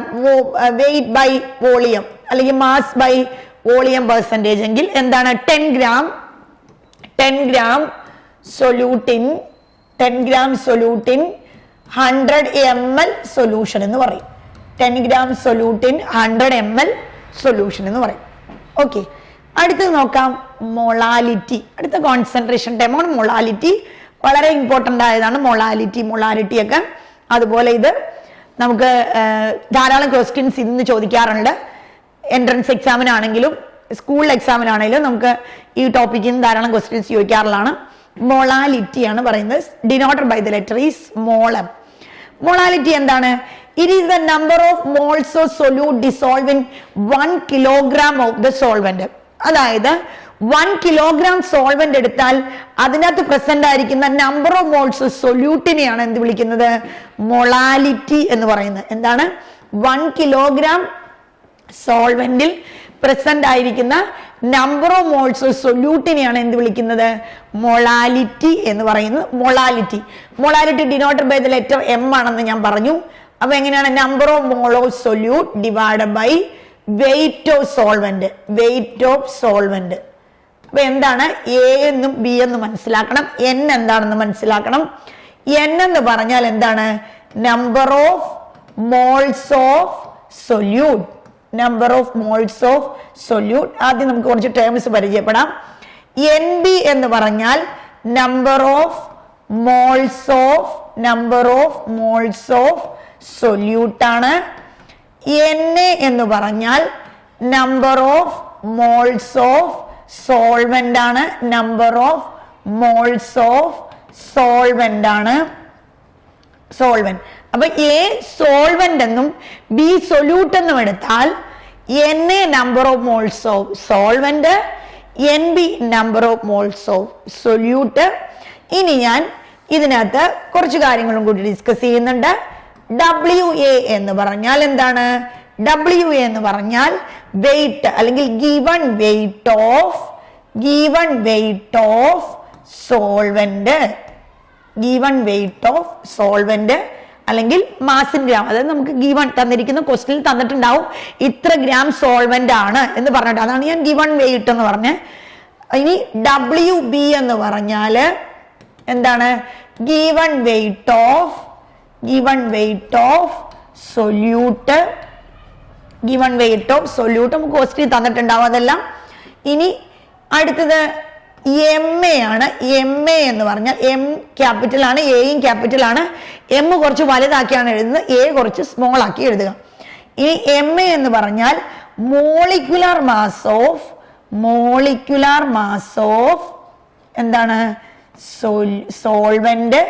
വെയിറ്റ് ബൈ വോളിയം അല്ലെങ്കിൽ മാസ് ബൈ വോളിയം പെർസെന്റേജ് എങ്കിൽ എന്താണ് 10 gram solute in 100 ml solution എന്ന് പറയും. 10 gram solute in 100 ml solution എന്ന് പറയും. ഓക്കെ, അടുത്തത് നോക്കാം മൊളാലിറ്റി. അടുത്ത കോൺസെൻട്രേഷൻ ടൈമാണ് മൊളാലിറ്റി. വളരെ ഇമ്പോർട്ടൻ്റ് ആയതാണ് മൊളാലിറ്റി ഒക്കെ. അതുപോലെ ഇത് നമുക്ക് ധാരാളം ക്വസ്റ്റ്യൻസ് ഇന്ന് ചോദിക്കാറുണ്ട്. എൻട്രൻസ് എക്സാമിനാണെങ്കിലും സ്കൂൾ എക്സാമിനാണെങ്കിലും നമുക്ക് ഈ ടോപ്പിക്കിൽ നിന്ന് ധാരാളം ക്വസ്റ്റ്യൻസ് ചോദിക്കാറുള്ളതാണ്. മൊളാലിറ്റി ആണ് പറയുന്നത്. Denoted by the letter is മോളം. മൊളാലിറ്റി എന്താണ്? It is the number of moles of solute dissolve in 1 kilogram of the solvent. അതായത് 1 kilogram സോൾവെന്റ് എടുത്താൽ അതിനകത്ത് പ്രസന്റ് ആയിരിക്കുന്ന നമ്പർ ഓഫ് മോൾസ് സൊല്യൂട്ടിനെയാണ് എന്ത് വിളിക്കുന്നത്? മൊളാലിറ്റി എന്ന് പറയുന്നത്. എന്താണ്? 1 kilogram സോൾവെന്റിൽ പ്രസന്റ് ആയിരിക്കുന്ന നമ്പർ ഓഫ് മോൾസ് സൊല്യൂട്ടിനെയാണ് എന്ത് വിളിക്കുന്നത്? മൊളാലിറ്റി എന്ന് പറയുന്നത്. Molality denoted by the letter M ആണെന്ന് ഞാൻ പറഞ്ഞു. അപ്പൊ എങ്ങനെയാണ്? Number of mole of solute divide by weight of solvent. അപ്പൊ എന്താണ്? എ എന്നും ബി എന്നും മനസ്സിലാക്കണം. എൻ എന്താണെന്ന് മനസ്സിലാക്കണം. എൻ എന്ന് പറഞ്ഞാൽ എന്താണ്? Number of moles of solute. ആദ്യം നമുക്ക് കുറച്ച് ടേംസ് പരിചയപ്പെടാം. എൻ ബി എന്ന് പറഞ്ഞാൽ number of moles of solute ആണ്. എൻ എ എന്ന് പറഞ്ഞാൽ number of moles of solvent ആണ്. അപ്പൊ എ സോൾവെന്റ് എന്നും ബി സൊല്യൂട്ട് എന്നും എടുത്താൽ N A number of moles of solvent, N B number of moles of solute. ഇനി ഞാൻ ഇതിനകത്ത് കുറച്ച് കാര്യങ്ങളും കൂടി ഡിസ്കസ് ചെയ്യുന്നുണ്ട്. ഡബ്ല്യു എ എന്ന് പറഞ്ഞാൽ എന്താണ്? ഡബ്ല്യു എ എന്ന് പറഞ്ഞാൽ വെയിറ്റ് അല്ലെങ്കിൽ ഗിവൺ വെയിറ്റ് ഓഫ് സോൾവെന്റ് അല്ലെങ്കിൽ മാസ് ഇൻ ഗ്രാം. അതായത് നമുക്ക് ഗിവൺ തന്നിരിക്കുന്ന ക്വസ്റ്റ്യനിൽ തന്നിട്ടുണ്ടാവും ഇത്ര ഗ്രാം സോൾവെന്റ് ആണ് എന്ന് പറഞ്ഞിട്ട്, അതാണ് ഞാൻ ഗിവൺ വെയിറ്റ് എന്ന് പറഞ്ഞത്. ഇനി ഡബ്ല്യു ബി എന്ന് പറഞ്ഞാല് എന്താണ്? Given weight of solute. നമുക്ക് ക്വസ്റ്റ്യൻ തന്നിട്ടുണ്ടാവും അതെല്ലാം. ഇനി അടുത്തത് എം എ ആണ്. എം എ എന്ന് പറഞ്ഞാൽ എം ക്യാപിറ്റൽ ആണ്, എയും ക്യാപിറ്റൽ ആണ്. എം കുറച്ച് വലുതാക്കിയാണ് എഴുതുന്നത്, എ കുറച്ച് സ്മോൾ ആക്കി എഴുതുക. ഇനി എം എ എന്ന് പറഞ്ഞാൽ മോളിക്യുലർ മാസ് ഓഫ് എന്താണ് സോൾവെന്റ്.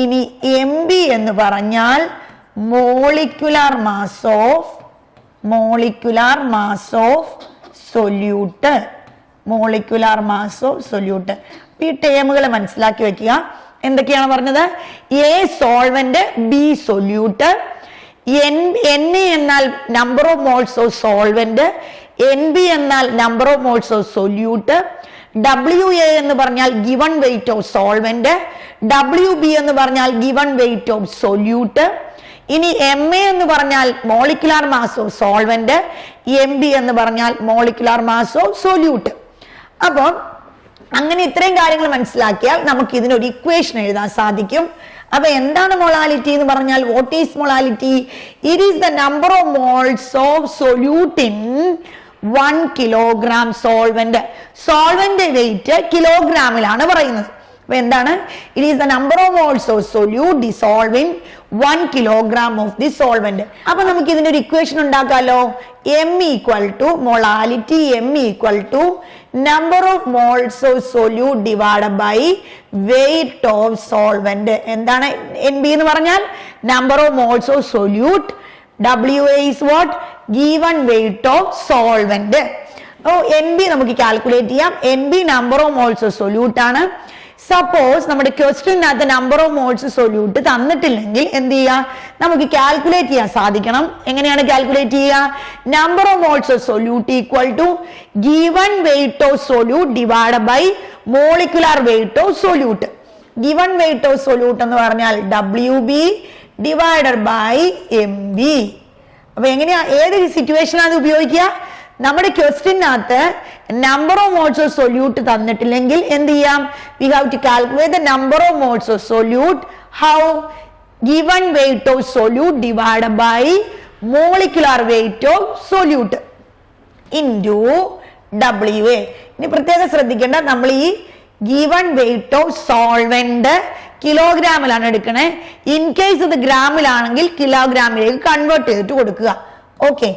ഇനി എം ബി എന്ന് പറഞ്ഞാൽ മോളിക്യുലർ മാസ് ഓഫ് സൊല്യൂട്ട്. ഈ ടേമുകൾ മനസ്സിലാക്കി വെക്കുക. എന്തൊക്കെയാണ് പറഞ്ഞത്? A solvent, B solute. N A എന്നാൽ number of moles of solvent, N B എന്നാൽ number of moles of solute. W A എന്ന് പറഞ്ഞാൽ given weight of solvent, W B എന്ന് പറഞ്ഞാൽ ഗിവൺ വെയിറ്റ് ഓഫ് സൊല്യൂട്ട്. ഇനി എം എ എന്ന് പറഞ്ഞാൽ molecular mass of solvent, M B എന്ന് പറഞ്ഞാൽ മോളിക്കുലാർ മാസ് ഓഫ് സൊല്യൂട്ട്. അപ്പോൾ അങ്ങനെ ഇത്രയും കാര്യങ്ങൾ മനസ്സിലാക്കിയാൽ നമുക്ക് ഇതിനൊരു ഇക്വേഷൻ എഴുതാൻ സാധിക്കും. അപ്പൊ എന്താണ് മൊളാലിറ്റി എന്ന് പറഞ്ഞാൽ, what is molality? It is the number of moles of solute in 1 kilogram solvent. Solvent weight കിലോഗ്രാമിലാണ് പറയുന്നത്. അപ്പൊ എന്താണ്? It is the number of moles of solute dissolve in 1 kilogram of the solvent. അപ്പൊ നമുക്ക് ഇതിന്റെ ഒരു ഇക്വേഷൻ ഉണ്ടാക്കാലോ. M equal to molality, M equal to number of moles of solute divided by weight of solvent. എന്താണ് N B എന്ന് പറഞ്ഞാൽ? Number of moles of solute. WA is what? Given weight of solvent. N B നമുക്ക് calculate ചെയ്യാം. N B number of moles of solute ആണ്. Suppose നമ്മുടെ ക്വസ്റ്റ്യനകത്ത് number of moles solute തന്നിട്ടില്ലെങ്കിൽ എന്ത് ചെയ്യുക? നമുക്ക് കാൽക്കുലേറ്റ് ചെയ്യാൻ സാധിക്കണം. എങ്ങനെയാണ് കാൽക്കുലേറ്റ് ചെയ്യുക? Number of moles of solute equal to given weight of solute divided by molecular weight of solute. Given weight of solute എന്ന് പറഞ്ഞാൽ WB ഡിവൈഡഡ് ബൈ MB. അപ്പൊ എങ്ങനെയാ, ഏത് സിറ്റുവേഷനാണ് അത് ഉപയോഗിക്കുക? നമ്മുടെ ക്വസ്റ്റ്യനകത്ത് number of moles of solute തന്നിട്ടില്ലെങ്കിൽ എന്ത് ചെയ്യാം? We have to calculate the number of moles of solute. How? Given weight of solute divided by molecular weight of solute into WA. ഇനി പ്രത്യേകം ശ്രദ്ധിക്കേണ്ട, നമ്മൾ ഈ ഗിവൺ വെയിറ്റ് ഓഫ് സോൾവെന്റ് കിലോഗ്രാമിലാണ് എടുക്കണേ. ഇൻ കേസ് ഇത് ഗ്രാമിലാണെങ്കിൽ കിലോഗ്രാമിലേക്ക് കൺവേർട്ട് ചെയ്തിട്ട് കൊടുക്കുക. ഓക്കെ,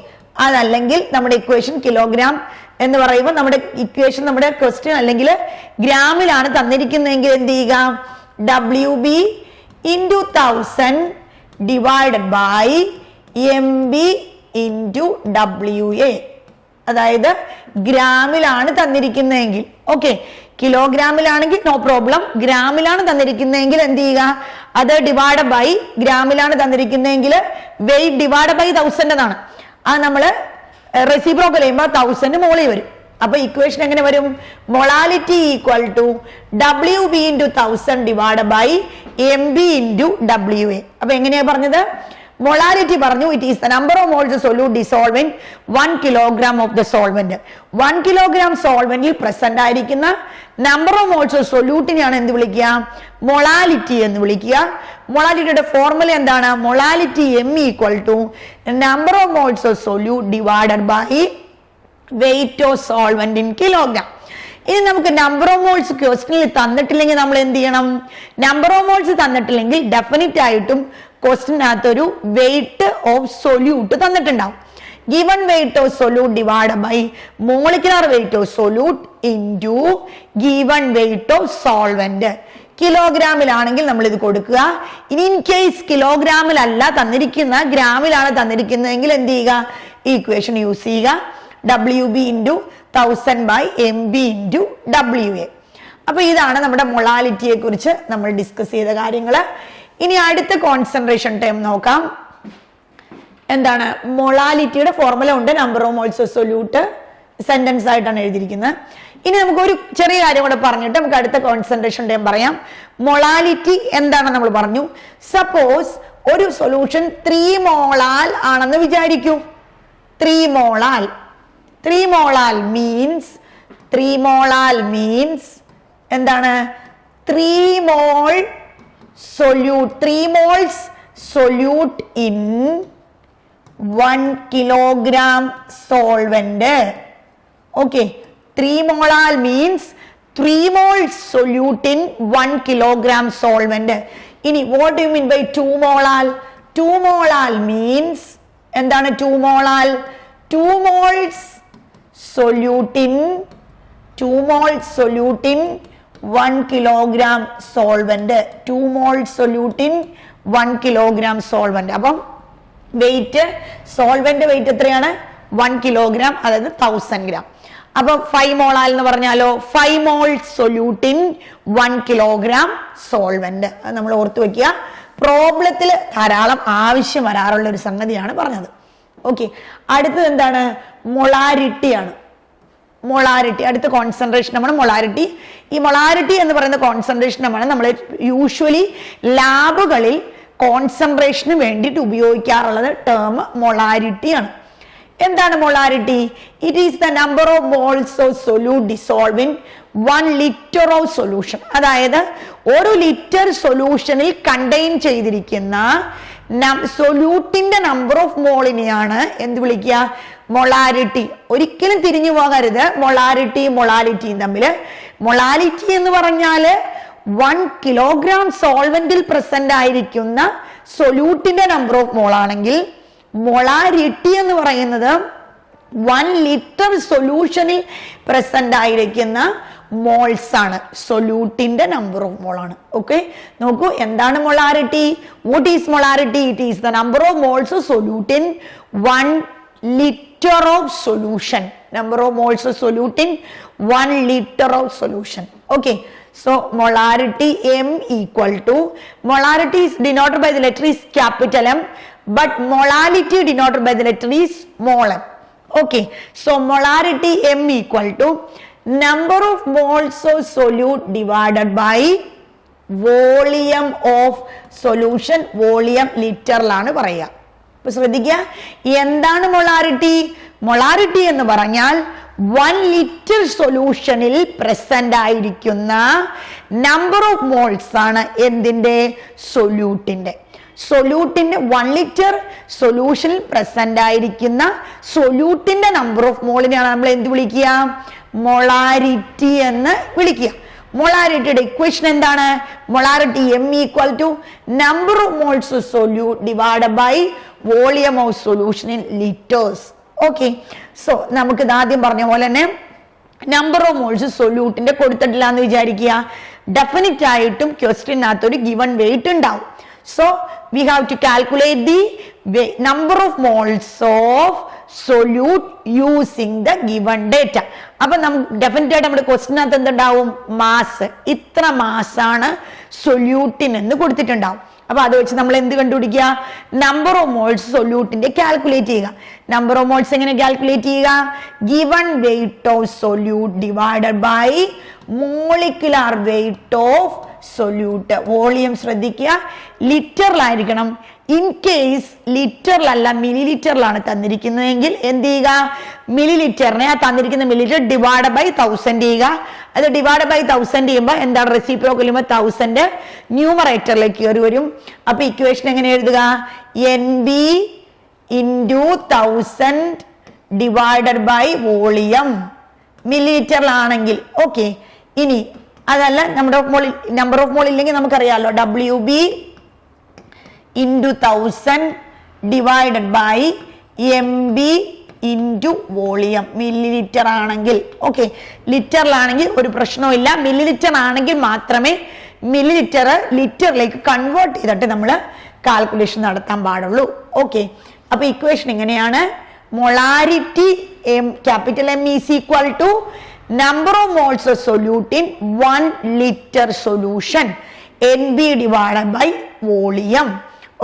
അതല്ലെങ്കിൽ നമ്മുടെ ഇക്വേഷൻ കിലോഗ്രാം എന്ന് പറയുമ്പോൾ നമ്മുടെ ഇക്വേഷൻ, നമ്മുടെ ക്വസ്റ്റ്യൻ അല്ലെങ്കിൽ ഗ്രാമിലാണ് തന്നിരിക്കുന്നതെങ്കിൽ എന്ത് ചെയ്യുക? WB into 1000 divided by MB into WA. അതായത് ഗ്രാമിലാണ് തന്നിരിക്കുന്നതെങ്കിൽ, ഓക്കെ, കിലോഗ്രാമിലാണെങ്കിൽ നോ പ്രോബ്ലം. ഗ്രാമിലാണ് തന്നിരിക്കുന്നതെങ്കിൽ എന്ത് ചെയ്യുക? അത് ഡിവൈഡ് ബൈ, ഗ്രാമിലാണ് തന്നിരിക്കുന്നതെങ്കിൽ വെയിറ്റ് ഡിവൈഡ് ബൈ 1000 എന്നാണ്. അത് നമ്മൾ റെസിപ്രോക്കൽ ചെയ്യുമ്പോൾ 1000 മുകളിൽ വരും. അപ്പൊ ഇക്വേഷൻ എങ്ങനെ വരും? Molality equal to WB into 1000 divide by MB into WA. അപ്പൊ എങ്ങനെയാ പറഞ്ഞത്? മൊളാലിറ്റി പറഞ്ഞു, it is the number of moles solute dissolving 1 kilogram of the solvent. 1 kilogram സോൾവെന്റിൽ പ്രസന്റ് ആയിരിക്കുന്ന നമ്പർ ഓഫ് മോൾസ് ഓഫ് സൊല്യൂട്ടിനെയാണ് എന്ത് വിളിക്കുക? മൊളാലിറ്റി എന്ന് വിളിക്കുക. മൊളാലിറ്റിയുടെ ഫോർമുല എന്താണ്? Molality M equal to number of moles of solute divided by weight of solvent in kilogram. ഇനി നമുക്ക് നമ്പർ ഓഫ് മോൾസ് ക്വസ്റ്റ്യനിൽ തന്നിട്ടില്ലെങ്കിൽ നമ്മൾ എന്ത് ചെയ്യണം? നമ്പർ ഓഫ് മോൾസ് തന്നിട്ടില്ലെങ്കിൽ ഡെഫിനറ്റ് ആയിട്ടും ക്വസ്റ്റ്യനകത്തൊരു വെയിറ്റ് ഓഫ് സൊല്യൂട്ട് തന്നിട്ടുണ്ടാവും. Given weight of solute divide by molecular weight of solute into given weight of solvent. കിലോഗ്രാമിലാണെങ്കിൽ നമ്മൾ ഇത് കൊടുക്കുക. ഇനി ഇൻ കേസ് കിലോഗ്രാമിലല്ല തന്നിരിക്കുന്ന, ഗ്രാമിലാണ് തന്നിരിക്കുന്നതെങ്കിൽ എന്ത് ചെയ്യുക? ഈക്വേഷൻ യൂസ് ചെയ്യുക. WB into 1000 by MB into WA. അപ്പൊ ഇതാണ് നമ്മുടെ മൊളാലിറ്റിയെ കുറിച്ച് നമ്മൾ ഡിസ്കസ് ചെയ്ത കാര്യങ്ങൾ. ഇനി അടുത്ത കോൺസെൻട്രേഷൻ ടേം നോക്കാം. എന്താണ്? മൊളാലിറ്റിയുടെ ഫോർമുല ഉണ്ട്, number of moles of solute sentence ആയിട്ടാണ് എഴുതിയിരിക്കുന്നത്. ഇനി നമുക്ക് ഒരു ചെറിയ കാര്യം കൂടെ പറഞ്ഞിട്ട് നമുക്ക് അടുത്ത കോൺസെൻട്രേഷൻ ടേം പറയാം. മൊളാലിറ്റി എന്താണെന്ന് നമ്മൾ പറഞ്ഞു. സപ്പോസ് ഒരു സൊല്യൂഷൻ 3 മോളാൽ ആണെന്ന് വിചാരിക്കൂ. 3 മോളാൽ. 3 മോളാൽ മീൻസ് എന്താണ്? 3 മോൾ solute, 3 moles solute in 1 kilogram solvent. Okay, 3 molar means 3 moles solute in 1 kilogram solvent. ഇനി what do you mean by 2 molal? 2 molal means എന്താണ് 2 molal? 2 moles solute in 1 kilogram solvent. 2 moles solute in 1 kilogram solvent. അപ്പം wait solvent wait എത്രയാണ് 1 kilogram, അതായത് 1000 gram. അപ്പൊ 5 molal എന്ന് പറഞ്ഞാലോ 5 മോൾ solute in 1 kilogram solvent. അത് നമ്മൾ ഓർത്ത് വെക്കുക. പ്രോബ്ലത്തിൽ ധാരാളം ആവശ്യം വരാറുള്ള ഒരു സംഗതിയാണ് പറഞ്ഞത്. ഓക്കെ, അടുത്തത് എന്താണ്? മൊളാരിറ്റി ആണ്. മൊളാരിറ്റി, അടുത്ത കോൺസെൻട്രേഷൻ ആണ് മൊളാരിറ്റി. ഈ മൊളാരിറ്റി എന്ന് പറയുന്ന കോൺസെൻട്രേഷനാണ് നമ്മൾ യൂഷ്വലി ലാബുകളിൽ കോൺസെൻട്രേഷന് വേണ്ടിയിട്ട് ഉപയോഗിക്കാറുള്ളത്. ടേം മൊളാരിറ്റി ആണ്. എന്താണ് molarity? It is the number of moles of solute dissolve in 1 litre of solution. അതായത് ഒരു ലിറ്റർ സൊല്യൂഷനിൽ കണ്ടെയ്ൻ ചെയ്തിരിക്കുന്ന സൊല്യൂട്ടിന്റെ നമ്പർ ഓഫ് മോളിനെയാണ് എന്ത് വിളിക്കുക? മൊളാരിറ്റി. ഒരിക്കലും തിരിഞ്ഞു പോകരുത് മൊളാലിറ്റിയും തമ്മിൽ. മൊളാലിറ്റി എന്ന് പറഞ്ഞാൽ 1 കിലോഗ്രാം സോൾവെന്റിൽ പ്രസന്റ് ആയിരിക്കുന്ന സൊല്യൂട്ടിന്റെ നമ്പർ ഓഫ് മോൾ ആണെങ്കിൽ, മൊളാരിറ്റി എന്ന് പറയുന്നത് 1 ലിറ്റർ സൊല്യൂഷനിൽ പ്രസന്റ് ആയിരിക്കുന്ന മോൾസ് ആണ്, സൊല്യൂട്ടിന്റെ നമ്പർ ഓഫ് മോൾ ആണ്. ഓക്കെ, നോക്കൂ എന്താണ് molarity? What is molarity? It is the number of moles of solute in 1 liter of solution. Number of moles of solute in 1 liter of solution. Okay, so molarity M equal to, molarity is denoted by the letter is capital M, but molality denoted by the letter is small m. Okay, so molarity M equal to number of moles of solute divided by volume of solution. Volume ലിറ്ററിലാണ് പറയുക. അപ്പൊ ശ്രദ്ധിക്കുക, എന്താണ് molarity? Molarity എന്ന് പറഞ്ഞാൽ 1 litre സൊല്യൂഷനിൽ present ആയിരിക്കുന്ന number of moles ആണ് എന്തിന്റെ? സൊല്യൂട്ടിന്റെ. 1 ലിറ്റർ സൊല്യൂഷനിൽ പ്രസന്റ് ആയിരിക്കുന്ന സൊല്യൂട്ടിന്റെ നമ്പർ ഓഫ് മോളിനെയാണ് നമ്മൾ എന്ത് വിളിക്കുക? മൊളാരിറ്റി എന്ന് വിളിക്കുക. മൊളാരിറ്റിയുടെ ഇക്വേഷൻ എന്താണ്? Molarity M equal to number of moles of solute divided by volume of solution in litres. Okay, so നമുക്ക് ഇത് ആദ്യം പറഞ്ഞ പോലെ തന്നെ നമ്പർ ഓഫ് മോൾസ് സൊല്യൂട്ടിന്റെ കൊടുത്തിട്ടില്ല എന്ന് വിചാരിക്കുക. ഡെഫിനറ്റ് ആയിട്ടും ക്വസ്റ്റ്യനകത്ത് ഒരു ഗിവൺ വെയിറ്റ് ഉണ്ടാവും. So we have to calculate the number of moles of solute using the given data. അപ്പൊ നമുക്ക് ഡെഫിനറ്റ് ആയിട്ട് നമ്മുടെ ക്വസ്റ്റിനകത്ത് എന്തുണ്ടാവും? മാസ്. ഇത്ര മാസാണ് സൊല്യൂട്ടിന് എന്ന് കൊടുത്തിട്ടുണ്ടാവും. അപ്പൊ അത് വെച്ച് നമ്മൾ എന്ത് കണ്ടുപിടിക്കുക? നമ്പർ ഓഫ് മോൾസ് സൊല്യൂട്ടിന്റെ കാൽക്കുലേറ്റ് ചെയ്യുക. നമ്പർ ഓഫ് മോൾസ് എങ്ങനെ കാൽക്കുലേറ്റ് ചെയ്യുക? Given weight of solute divided by molecular weight of solute. Volume ശ്രദ്ധിക്കുക, ലിറ്ററിലായിരിക്കണം. ഇൻ കേസ് ലിറ്ററിലല്ല മില്ലി ലിറ്ററിലാണ് തന്നിരിക്കുന്നതെങ്കിൽ എന്ത് ചെയ്യുക? മില്ലി ലിറ്ററിനെ ആ തന്നിരിക്കുന്ന മില്ലി ലിറ്റർ ഡിവൈഡ് ബൈ 1000 ചെയ്യുക. അത് ഡിവൈഡ് ബൈ 1000 ചെയ്യുമ്പോൾ എന്താണ്? റെസിപ്രോക്കൽ ചെയ്യുമ്പോൾ 1000 ന്യൂമറേറ്ററിലേക്ക് കയറി വരും. അപ്പൊ ഇക്വേഷൻ എങ്ങനെ എഴുതുക? NB into 1000 divided by volume. മില്ലി ലിറ്ററിലാണെങ്കിൽ. ഓക്കെ, ഇനി അതല്ല നമ്മുടെ നമ്പർ ഓഫ് മോൾ ഇല്ലെങ്കിൽ നമുക്കറിയാമല്ലോ, WB into 1000 divided by MB into volume. Milli litre ആണെങ്കിൽ. ഓക്കെ, ലിറ്ററിലാണെങ്കിൽ ഒരു പ്രശ്നവും ഇല്ല. മില്ലി ലിറ്റർ ആണെങ്കിൽ മാത്രമേ മില്ലി ലിറ്റർ ലിറ്ററിലേക്ക് കൺവേർട്ട് ചെയ്തിട്ട് നമ്മൾ കാൽക്കുലേഷൻ നടത്താൻ പാടുള്ളൂ. ഓക്കെ, അപ്പൊ ഇക്വേഷൻ ഇങ്ങനെയാണ്. Molarity capital M is equal to number of moles of solute in 1 litre solution NB divided by volume.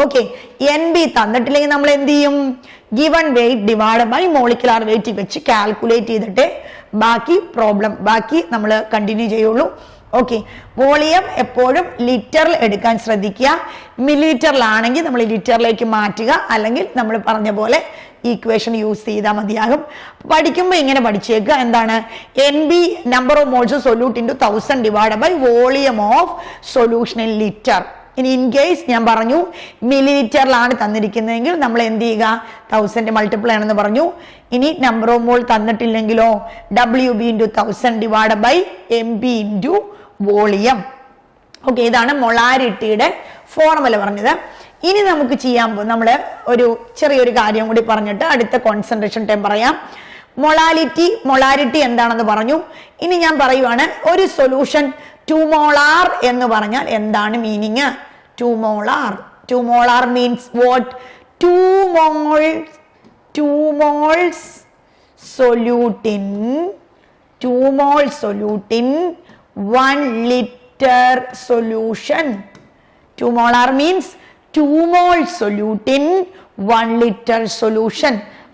Okay, NB തന്നിട്ടില്ലെങ്കിൽ നമ്മൾ എന്ത് ചെയ്യും? Given weight divide by molecular weight വെച്ച് കാൽക്കുലേറ്റ് ചെയ്തിട്ട് ബാക്കി നമ്മൾ കണ്ടിന്യൂ ചെയ്യുള്ളൂ. ഓക്കെ, വോളിയം എപ്പോഴും ലിറ്ററിൽ എടുക്കാൻ ശ്രദ്ധിക്കുക. മില്ലി ലിറ്ററിലാണെങ്കിൽ നമ്മൾ ലിറ്ററിലേക്ക് മാറ്റുക, അല്ലെങ്കിൽ നമ്മൾ പറഞ്ഞ പോലെ ഈക്വേഷൻ യൂസ് ചെയ്താൽ മതിയാകും. പഠിക്കുമ്പോൾ ഇങ്ങനെ പഠിച്ചേക്കുക. എന്താണ്? NB number of moles solute into 1000 divide by volume of solution in litre. ഇനി ഇൻ കേസ് ഞാൻ പറഞ്ഞു മില്ലി ലിറ്ററിലാണ് തന്നിരിക്കുന്നതെങ്കിൽ നമ്മൾ എന്ത് ചെയ്യുക, 1000 മൾട്ടിപ്പിൾ ആണെന്ന് പറഞ്ഞു. ഇനി നമ്പർ ഓഫ് മോൾ തന്നിട്ടില്ലെങ്കിലോ WB × 1000 divided by MB × volume. Okay, ഇതാണ് മൊളാരിറ്റിയുടെ ഫോർമുല പറഞ്ഞത്. ഇനി നമുക്ക് ചെയ്യാൻ പോകും, നമ്മൾ ഒരു ചെറിയൊരു കാര്യം കൂടി പറഞ്ഞിട്ട് അടുത്ത കോൺസെൻട്രേഷൻ ടൈം പറയാം. മൊളാരിറ്റി എന്താണെന്ന് പറഞ്ഞു. ഇനി ഞാൻ പറയുവാണ്, ഒരു സൊല്യൂഷൻ 2 മോളാർ എന്ന് പറഞ്ഞാൽ എന്താണ് meaning? 2 molar. 2 molar means what? 2 moles solute in 1 liter solution. 2 molar means 2 moles solute in 1 liter solution.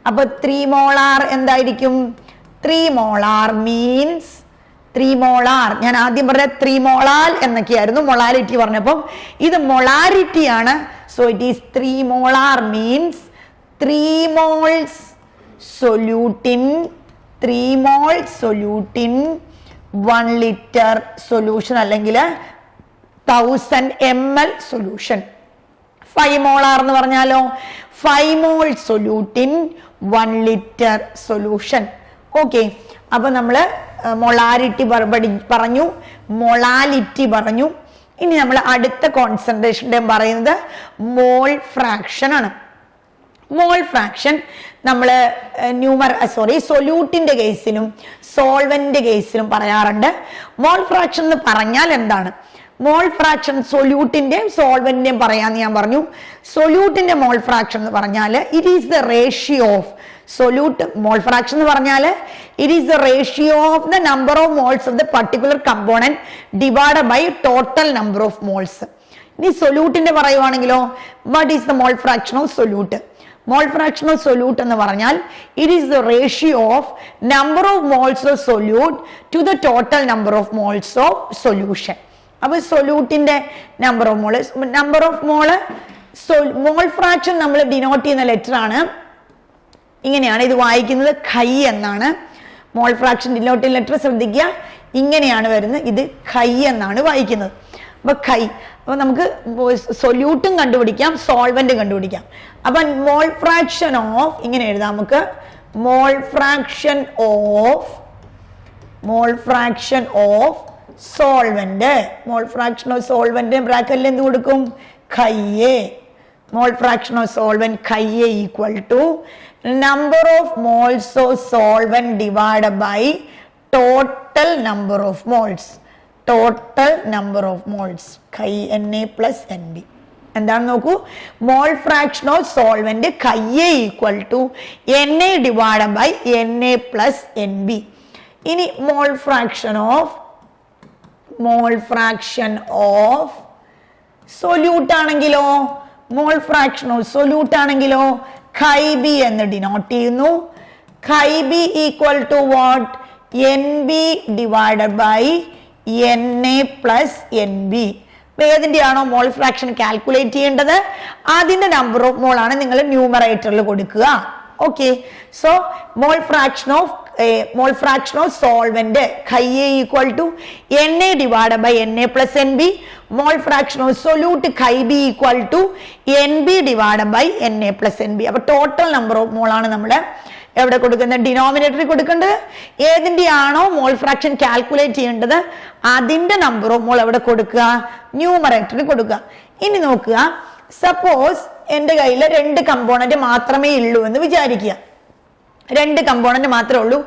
അപ്പൊ 3 molar എന്തായിരിക്കും? 3 molar means 3 molar. ഞാൻ ആദ്യം പറഞ്ഞ 3 molar എന്നൊക്കെയായിരുന്നു മൊളാരിറ്റി പറഞ്ഞപ്പം. ഇത് മൊളാരിറ്റി ആണ്. So it is 3 molar means 3 moles solute in 1 liter solution അല്ലെങ്കിൽ 1000 ml solution. 5 molar എന്ന് പറഞ്ഞാലോ 5 moles solute in 1 liter solution. Okay, അപ്പൊ നമ്മള് മൊളാരിറ്റി പറഞ്ഞു, മൊളാലിറ്റി പറഞ്ഞു. ഇനി നമ്മൾ അടുത്ത കോൺസെൻട്രേഷൻ്റെ പറയുന്നത് മോൾ ഫ്രാക്ഷൻ ആണ്. മോൾ ഫ്രാക്ഷൻ നമ്മൾ സൊല്യൂട്ടിന്റെ കേസിലും സോൾവെന്റ് കേസിലും പറയാറുണ്ട്. മോൾ ഫ്രാക്ഷൻ എന്ന് പറഞ്ഞാൽ എന്താണ്? മോൾ ഫ്രാക്ഷൻ സൊല്യൂട്ടിന്റെയും സോൾവെന്റിന്റെയും പറയാന്ന് ഞാൻ പറഞ്ഞു. സൊല്യൂട്ടിന്റെ മോൾ ഫ്രാക്ഷൻ എന്ന് പറഞ്ഞാൽ it is the ratio of solute. Mole fraction എന്ന് പറഞ്ഞാൽ it is the ratio of the number of moles of the particular component divided by total number of moles. ഇനി സൊല്യൂട്ടിന്റെ പറയുവാണെങ്കിലോ what is the mole fraction of solute? Mole fraction of solute എന്ന് പറഞ്ഞാൽ it is the ratio of number of moles of solute to the total number of moles of solution. അപ്പൊ സൊല്യൂട്ടിന്റെ number of മോള് mole fraction നമ്മൾ denote ചെയ്യുന്ന letter ആണ് ഇങ്ങനെയാണ്. ഇത് വായിക്കുന്നത് ഖൈ എന്നാണ്. മോൾ ഫ്രാക്ഷൻ ഡിനോട്ട് ചെയ്യുന്ന ലെറ്റർ ശ്രദ്ധിക്കുക, ഇങ്ങനെയാണ് വരുന്നത്. ഇത് ഖൈ എന്നാണ് വായിക്കുന്നത്. അപ്പൊ ഖൈ. അപ്പൊ നമുക്ക് സൊല്യൂട്ടും കണ്ടുപിടിക്കാം, സോൾവെന്റും കണ്ടുപിടിക്കാം. അപ്പൊ മോൾ ഫ്രാക്ഷൻ ഓഫ് ഇങ്ങനെ എഴുതാം നമുക്ക്. Mole fraction of solvent. Mole fraction of solvent ബ്രാക്കറ്റിൽ എന്ത് കൊടുക്കും? ഖൈയെ. മോൾ ഫ്രാക്ഷൻ ഓഫ് സോൾവെന്റ് ഖൈയെ equal to number of moles of solvent divided by total number of moles. Total number of moles chi Na plus NB. എന്താണ് നോക്കൂ, mole fraction of solvent ഖൈയെ equal to Na divided by Na plus NB. ഇനി മോൾ fraction of solute ആണെങ്കിലോ ഖൈ B എന്ന് denote ചെയ്യുന്നു. Chi B equal to what? NB divided by Na plus NB. ഏതിന്റെ ആണോ mole fraction calculate ചെയ്യേണ്ടത് അതിന്റെ number of mole ആണ് നിങ്ങൾ ന്യൂമറേറ്ററിൽ കൊടുക്കുക. Okay, so mole fraction of solvent ഖൈയെ equal to Na divided by Na plus NB. Mole fraction of solute chi B equal to NB divided by Na plus NB. അപ്പൊ total number of mole ആണ് നമ്മൾ എവിടെ കൊടുക്കുന്നത്? ഡിനോമിനേറ്ററിൽ കൊടുക്കേണ്ടത്. ഏതിന്റെ ആണോ മോൾ ഫ്രാക്ഷൻ കാൽക്കുലേറ്റ് ചെയ്യേണ്ടത് അതിന്റെ നമ്പർ ഓഫ് മോൾ എവിടെ കൊടുക്കുക? ന്യൂമറേറ്ററിൽ കൊടുക്കുക. ഇനി നോക്കുക, സപ്പോസ് എന്റെ കയ്യിൽ 2 കമ്പോണന്റ് മാത്രമേ ഉള്ളൂ എന്ന് വിചാരിക്കുക. 2 കമ്പോണന്റ് മാത്രമേ ഉള്ളൂ.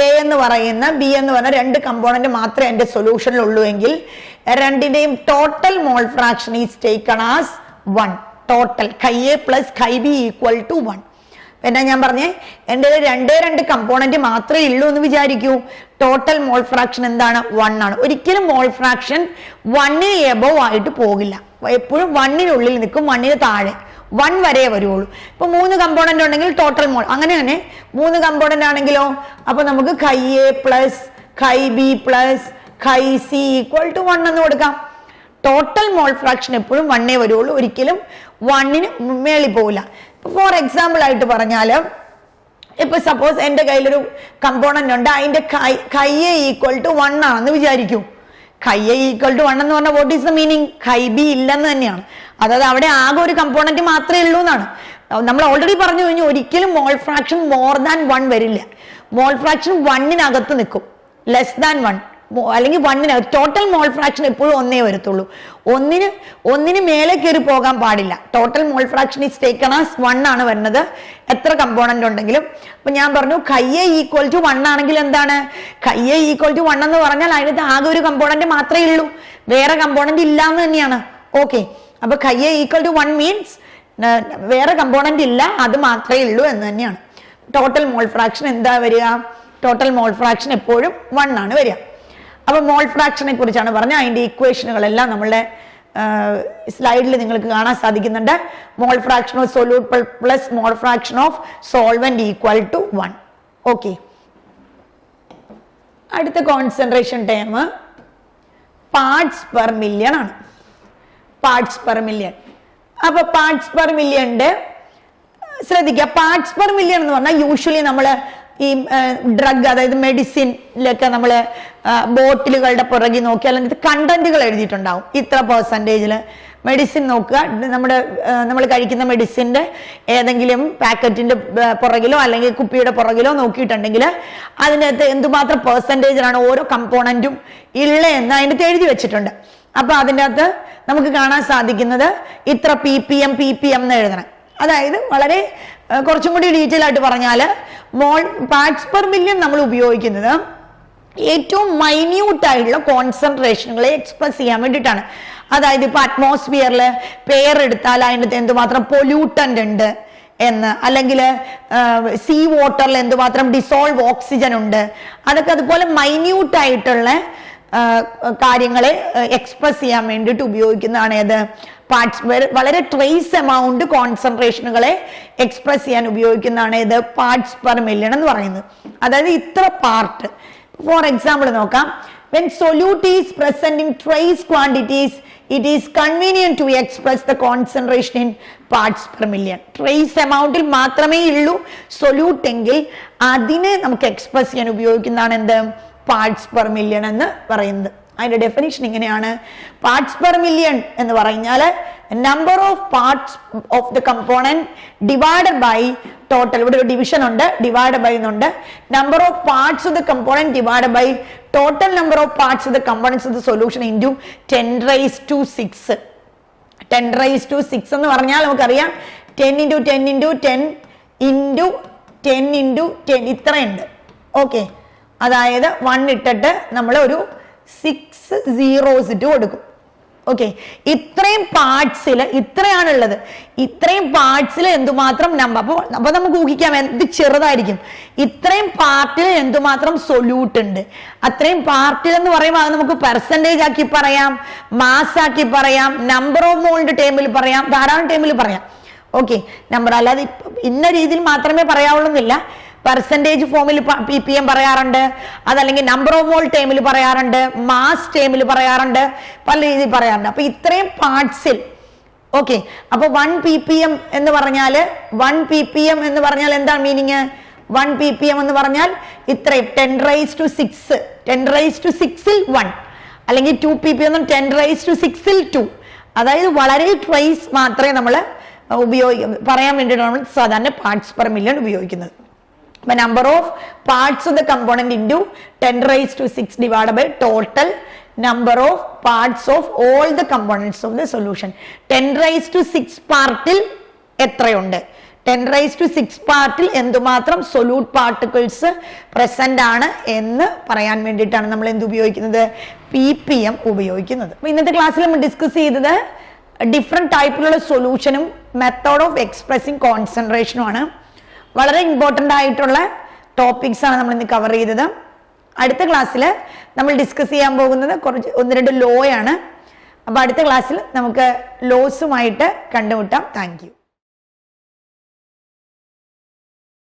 A എന്ന് പറയുന്ന B എന്ന് പറയുന്ന 2 കമ്പോണന്റ് മാത്രമേ എന്റെ സൊല്യൂഷനിൽ ഉള്ളൂ എങ്കിൽ രണ്ടിന്റെയും total mole fraction is taken as 1. Total chi A plus chi B equal to 1. എന്നാ ഞാൻ പറഞ്ഞേ, എൻ്റെ 2 കമ്പോണന്റ് മാത്രമേ ഉള്ളൂ എന്ന് വിചാരിക്കൂ. ടോട്ടൽ മോൾ ഫ്രാക്ഷൻ എന്താണ്? 1 ആണ്. ഒരിക്കലും മോൾ ഫ്രാക്ഷൻ 1 എബവ് ആയിട്ട് പോകില്ല. എപ്പോഴും 1-നുള്ളിൽ നിൽക്കും, 1-ന് താഴെ. 1 വരെ വരുള്ളൂ. ഇപ്പൊ 3 കമ്പോണന്റ് ഉണ്ടെങ്കിൽ ടോട്ടൽ മോൾ അങ്ങനെ 3 കമ്പോണന്റ് ആണെങ്കിലോ അപ്പൊ നമുക്ക് chi A plus chi B plus chi C equal to 1 എന്ന് കൊടുക്കാം. ടോട്ടൽ മോൾ ഫ്രാക്ഷൻ എപ്പോഴും 1 വരുള്ളൂ, ഒരിക്കലും 1-ന് മേളിൽ പോകില്ല. ഫോർ എക്സാമ്പിൾ ആയിട്ട് പറഞ്ഞാല് ഇപ്പൊ സപ്പോസ് എന്റെ കയ്യിലൊരു കമ്പോണന്റ് ഉണ്ട്, അതിന്റെ ഖൈ A ഈക്വൽ ടു 1 ആണെന്ന് വിചാരിക്കൂ. Chi A equal to 1 എന്ന് പറഞ്ഞാൽ what is the meaning? Chi B ഇല്ലെന്ന് തന്നെയാണ്. അതായത് അവിടെ ആകെ ഒരു കമ്പോണന്റ് മാത്രമേ ഉള്ളൂ എന്നാണ്. നമ്മൾ ഓൾറെഡി പറഞ്ഞു കഴിഞ്ഞു, ഒരിക്കലും മോൾ ഫ്രാക്ഷൻ മോർ ദാൻ 1 വരില്ല. മോൾ ഫ്രാക്ഷൻ 1-നകത്ത് നിൽക്കും, ലെസ് ദാൻ 1 അല്ലെങ്കിൽ 1-നകത്ത്. ടോട്ടൽ മോൾ ഫ്രാക്ഷൻ എപ്പോഴും 1 വരത്തുള്ളൂ. ഒന്നിന് മേലെ കയറി പോകാൻ പാടില്ല. Total mole fraction is taken as 1 ആണ് വരുന്നത്, എത്ര കമ്പോണന്റ് ഉണ്ടെങ്കിലും. അപ്പൊ ഞാൻ പറഞ്ഞു Chi A ഈക്വൽ ടു 1 ആണെങ്കിൽ എന്താണ്? Chi A ഈക്വൽ ടു 1 എന്ന് പറഞ്ഞാൽ അതിനകത്ത് ആകെ ഒരു കമ്പോണന്റ് മാത്രമേ ഉള്ളൂ, വേറെ കമ്പോണന്റ് ഇല്ല എന്ന് തന്നെയാണ്. ഓക്കെ, അപ്പൊ Chi A equal to 1 means വേറെ കമ്പോണന്റ് ഇല്ല, അത് മാത്രമേ ഉള്ളൂ എന്ന് തന്നെയാണ്. ടോട്ടൽ മോൾ ഫ്രാക്ഷൻ എന്താ വരിക? ടോട്ടൽ മോൾ ഫ്രാക്ഷൻ എപ്പോഴും 1 ആണ് വരിക. അപ്പൊ മോൾ ഫ്രാക്ഷനെ കുറിച്ചാണ് പറഞ്ഞത്. അതിന്റെ ഇക്വേഷനുകളെല്ലാം നമ്മളുടെ സ്ലൈഡിൽ നിങ്ങൾക്ക് കാണാൻ സാധിക്കുന്നുണ്ട്. Mole fraction of solute plus mole fraction of solvent equal to 1. Okay, അടുത്ത concentration term parts per million ആണ്. Parts per million. അപ്പൊ പാർട്സ് പെർ മില്യന്റെ ശ്രദ്ധിക്കുക, പാർട്സ് പെർ മില്യൺ എന്ന് പറഞ്ഞാൽ യൂഷ്വലി നമ്മൾ ഈ ഡ്രഗ്, അതായത് മെഡിസിനിലൊക്കെ നമ്മൾ ബോട്ടിലുകളുടെ പുറകിൽ നോക്കി അല്ലെങ്കിൽ കണ്ടന്റുകൾ എഴുതിയിട്ടുണ്ടാവും. ഇത്ര പെർസെൻറ്റേജിൽ മെഡിസിൻ നോക്കുക, നമ്മൾ കഴിക്കുന്ന മെഡിസിൻ്റെ ഏതെങ്കിലും പാക്കറ്റിന്റെ പുറകിലോ അല്ലെങ്കിൽ കുപ്പിയുടെ പുറകിലോ നോക്കിയിട്ടുണ്ടെങ്കിൽ അതിനകത്ത് എന്തുമാത്രം പെർസെൻറ്റേജിലാണ് ഓരോ കമ്പോണന്റും ഉള്ള എന്ന് അതിനകത്ത് എഴുതി വെച്ചിട്ടുണ്ട്. അപ്പൊ അതിൻ്റെ അകത്ത് നമുക്ക് കാണാൻ സാധിക്കുന്നത് ഇത്ര PPM എന്ന് എഴുതണം. അതായത് വളരെ കുറച്ചും കൂടി ഡീറ്റെയിൽ ആയിട്ട് പറഞ്ഞാൽ പാർട്സ് പെർ മില്യൺ നമ്മൾ ഉപയോഗിക്കുന്നത് ഏറ്റവും മൈന്യൂട്ട് ആയിട്ടുള്ള കോൺസെൻട്രേഷനുകളെ എക്സ്പ്രസ് ചെയ്യാൻ വേണ്ടിയിട്ടാണ്. അതായത് ഇപ്പൊ അറ്റ്മോസ്ഫിയറിൽ പേരെടുത്താൽ അതിനകത്ത് എന്തുമാത്രം പൊല്യൂട്ടന്റ് ഉണ്ട് എന്ന്, അല്ലെങ്കിൽ സീ വാട്ടറിൽ എന്തുമാത്രം ഡിസോൾവ് ഓക്സിജൻ ഉണ്ട്, അതൊക്കെ അതുപോലെ മൈന്യൂട്ട് ആയിട്ടുള്ള കാര്യങ്ങളെ എക്സ്പ്രസ് ചെയ്യാൻ വേണ്ടിയിട്ട് ഉപയോഗിക്കുന്നതാണ് ഏത്? പാർട്സ്. വളരെ ട്രേസ് എമൗണ്ട് കോൺസെൻട്രേഷനുകളെ എക്സ്പ്രസ് ചെയ്യാൻ ഉപയോഗിക്കുന്നതാണ് ഏത്? പാർട്സ് പെർ മില്യൺ എന്ന് പറയുന്നത്. അതായത് ഇത്ര പാർട്ട്. ഫോർ എക്സാമ്പിൾ നോക്കാം. when solute is present in trace quantities, it is convenient to express the concentration in parts per million. Trace amount-il മാത്രമേ ഉള്ളൂ സൊല്യൂട്ട് എങ്കിൽ അതിനെ നമുക്ക് എക്സ്പ്രസ് ചെയ്യാൻ ഉപയോഗിക്കുന്നതാണ് എന്ത്? പാർട്സ് പെർ മില്യൺ എന്ന് പറയുന്നത്. അതിന്റെ ഡെഫിനിഷൻ ഇങ്ങനെയാണ്. പാർട്സ് പെർ മില്യൺ എന്ന് പറഞ്ഞാൽ number of parts of the component divided by total. ഇവിടെ ഒരു ഡിവിഷൻ ഉണ്ട്, ഡിവൈഡ് ബൈ എന്നുണ്ട്. Number of parts of the component divide by total number of parts of the components of the solution into 10⁻⁶. 10⁻⁶ എന്ന് പറഞ്ഞാൽ നമുക്കറിയാം 10 × 10 × 10 × 10 × 10 ഇത്രയുണ്ട്. Okay, അതായത് 1 ഇട്ടിട്ട് നമ്മൾ ഒരു 6 zeros ഇട്ട് കൊടുക്കും. ഓക്കെ, ഇത്രയും പാർട്സിൽ ഇത്രയാണുള്ളത്. ഇത്രയും പാർട്സിൽ എന്തുമാത്രം നമ്പർ, അപ്പൊ നമുക്ക് ഊഹിക്കാം എന്ത് ചെറുതായിരിക്കും. ഇത്രയും പാർട്ടിൽ എന്തുമാത്രം സൊല്യൂട്ട് ഉണ്ട്. അത്രയും പാർട്ടിൽ എന്ന് പറയുമ്പോൾ അത് നമുക്ക് പെർസെൻറ്റേജ് ആക്കി പറയാം, മാസ് ആക്കി പറയാം, നമ്പർ ഓഫ് മോളിന്റെ ടേമിൽ പറയാം, ധാരാളം ടേമിൽ പറയാം. ഓക്കെ, നമ്പർ അല്ലാതെ ഇന്ന രീതിയിൽ മാത്രമേ പറയാവുള്ളുന്നില്ല. പെർസെൻറ്റേജ് ഫോമിൽ PPM പറയാറുണ്ട്, അതല്ലെങ്കിൽ നമ്പർ ഓഫ് മോൾ ടേമിൽ പറയാറുണ്ട്, മാസ് ടേമിൽ പറയാറുണ്ട്, പല രീതിയിൽ പറയാറുണ്ട്. അപ്പൊ ഇത്രയും പാർട്സിൽ. ഓക്കെ, അപ്പൊ 1 ppm എന്ന് പറഞ്ഞാൽ 1 ppm എന്ന് പറഞ്ഞാൽ എന്താണ് മീനിങ്? 1 ppm എന്ന് പറഞ്ഞാൽ ഇത്രയും 10⁻⁶. 10⁻⁶ 1 അല്ലെങ്കിൽ 2 ppm 10⁻⁶ 2. അതായത് വളരെ ട്രേസ് മാത്രമേ നമ്മൾ പറയാൻ വേണ്ടിയിട്ടാണ് നമ്മൾ സാധാരണ പാർട്സ് പെർ മില്യൺ ഉപയോഗിക്കുന്നത്. The number of parts of the component into 10⁻⁶ divided by total number of parts of all the components of the solution. 10⁻⁶ പാർട്ടിൽ എത്രയുണ്ട്? 10⁻�6 പാർട്ടിൽ എന്തുമാത്രം സൊല്യൂട്ട് പാർട്ടിക്കിൾസ് പ്രസന്റ് ആണ് എന്ന് പറയാൻ വേണ്ടിയിട്ടാണ് നമ്മൾ എന്ത് ഉപയോഗിക്കുന്നത്? PPM ഉപയോഗിക്കുന്നത്. അപ്പൊ ഇന്നത്തെ ക്ലാസ്സിൽ നമ്മൾ ഡിസ്കസ് ചെയ്തത് ഡിഫറെന്റ് ടൈപ്പിലുള്ള സൊല്യൂഷനും മെത്തേഡ് ഓഫ് എക്സ്പ്രസിങ് കോൺസെൻട്രേഷനും ആണ്. വളരെ ഇമ്പോർട്ടൻ്റ് ആയിട്ടുള്ള ടോപ്പിക്സ് ആണ് നമ്മൾ ഇന്ന് കവർ ചെയ്തത്. അടുത്ത ക്ലാസ്സിൽ നമ്മൾ ഡിസ്കസ് ചെയ്യാൻ പോകുന്നത് 1-2 ലോ ആണ്. അപ്പോൾ അടുത്ത ക്ലാസ്സിൽ നമുക്ക് ലോസുമായിട്ട് കണ്ടുമുട്ടാം. Thank you.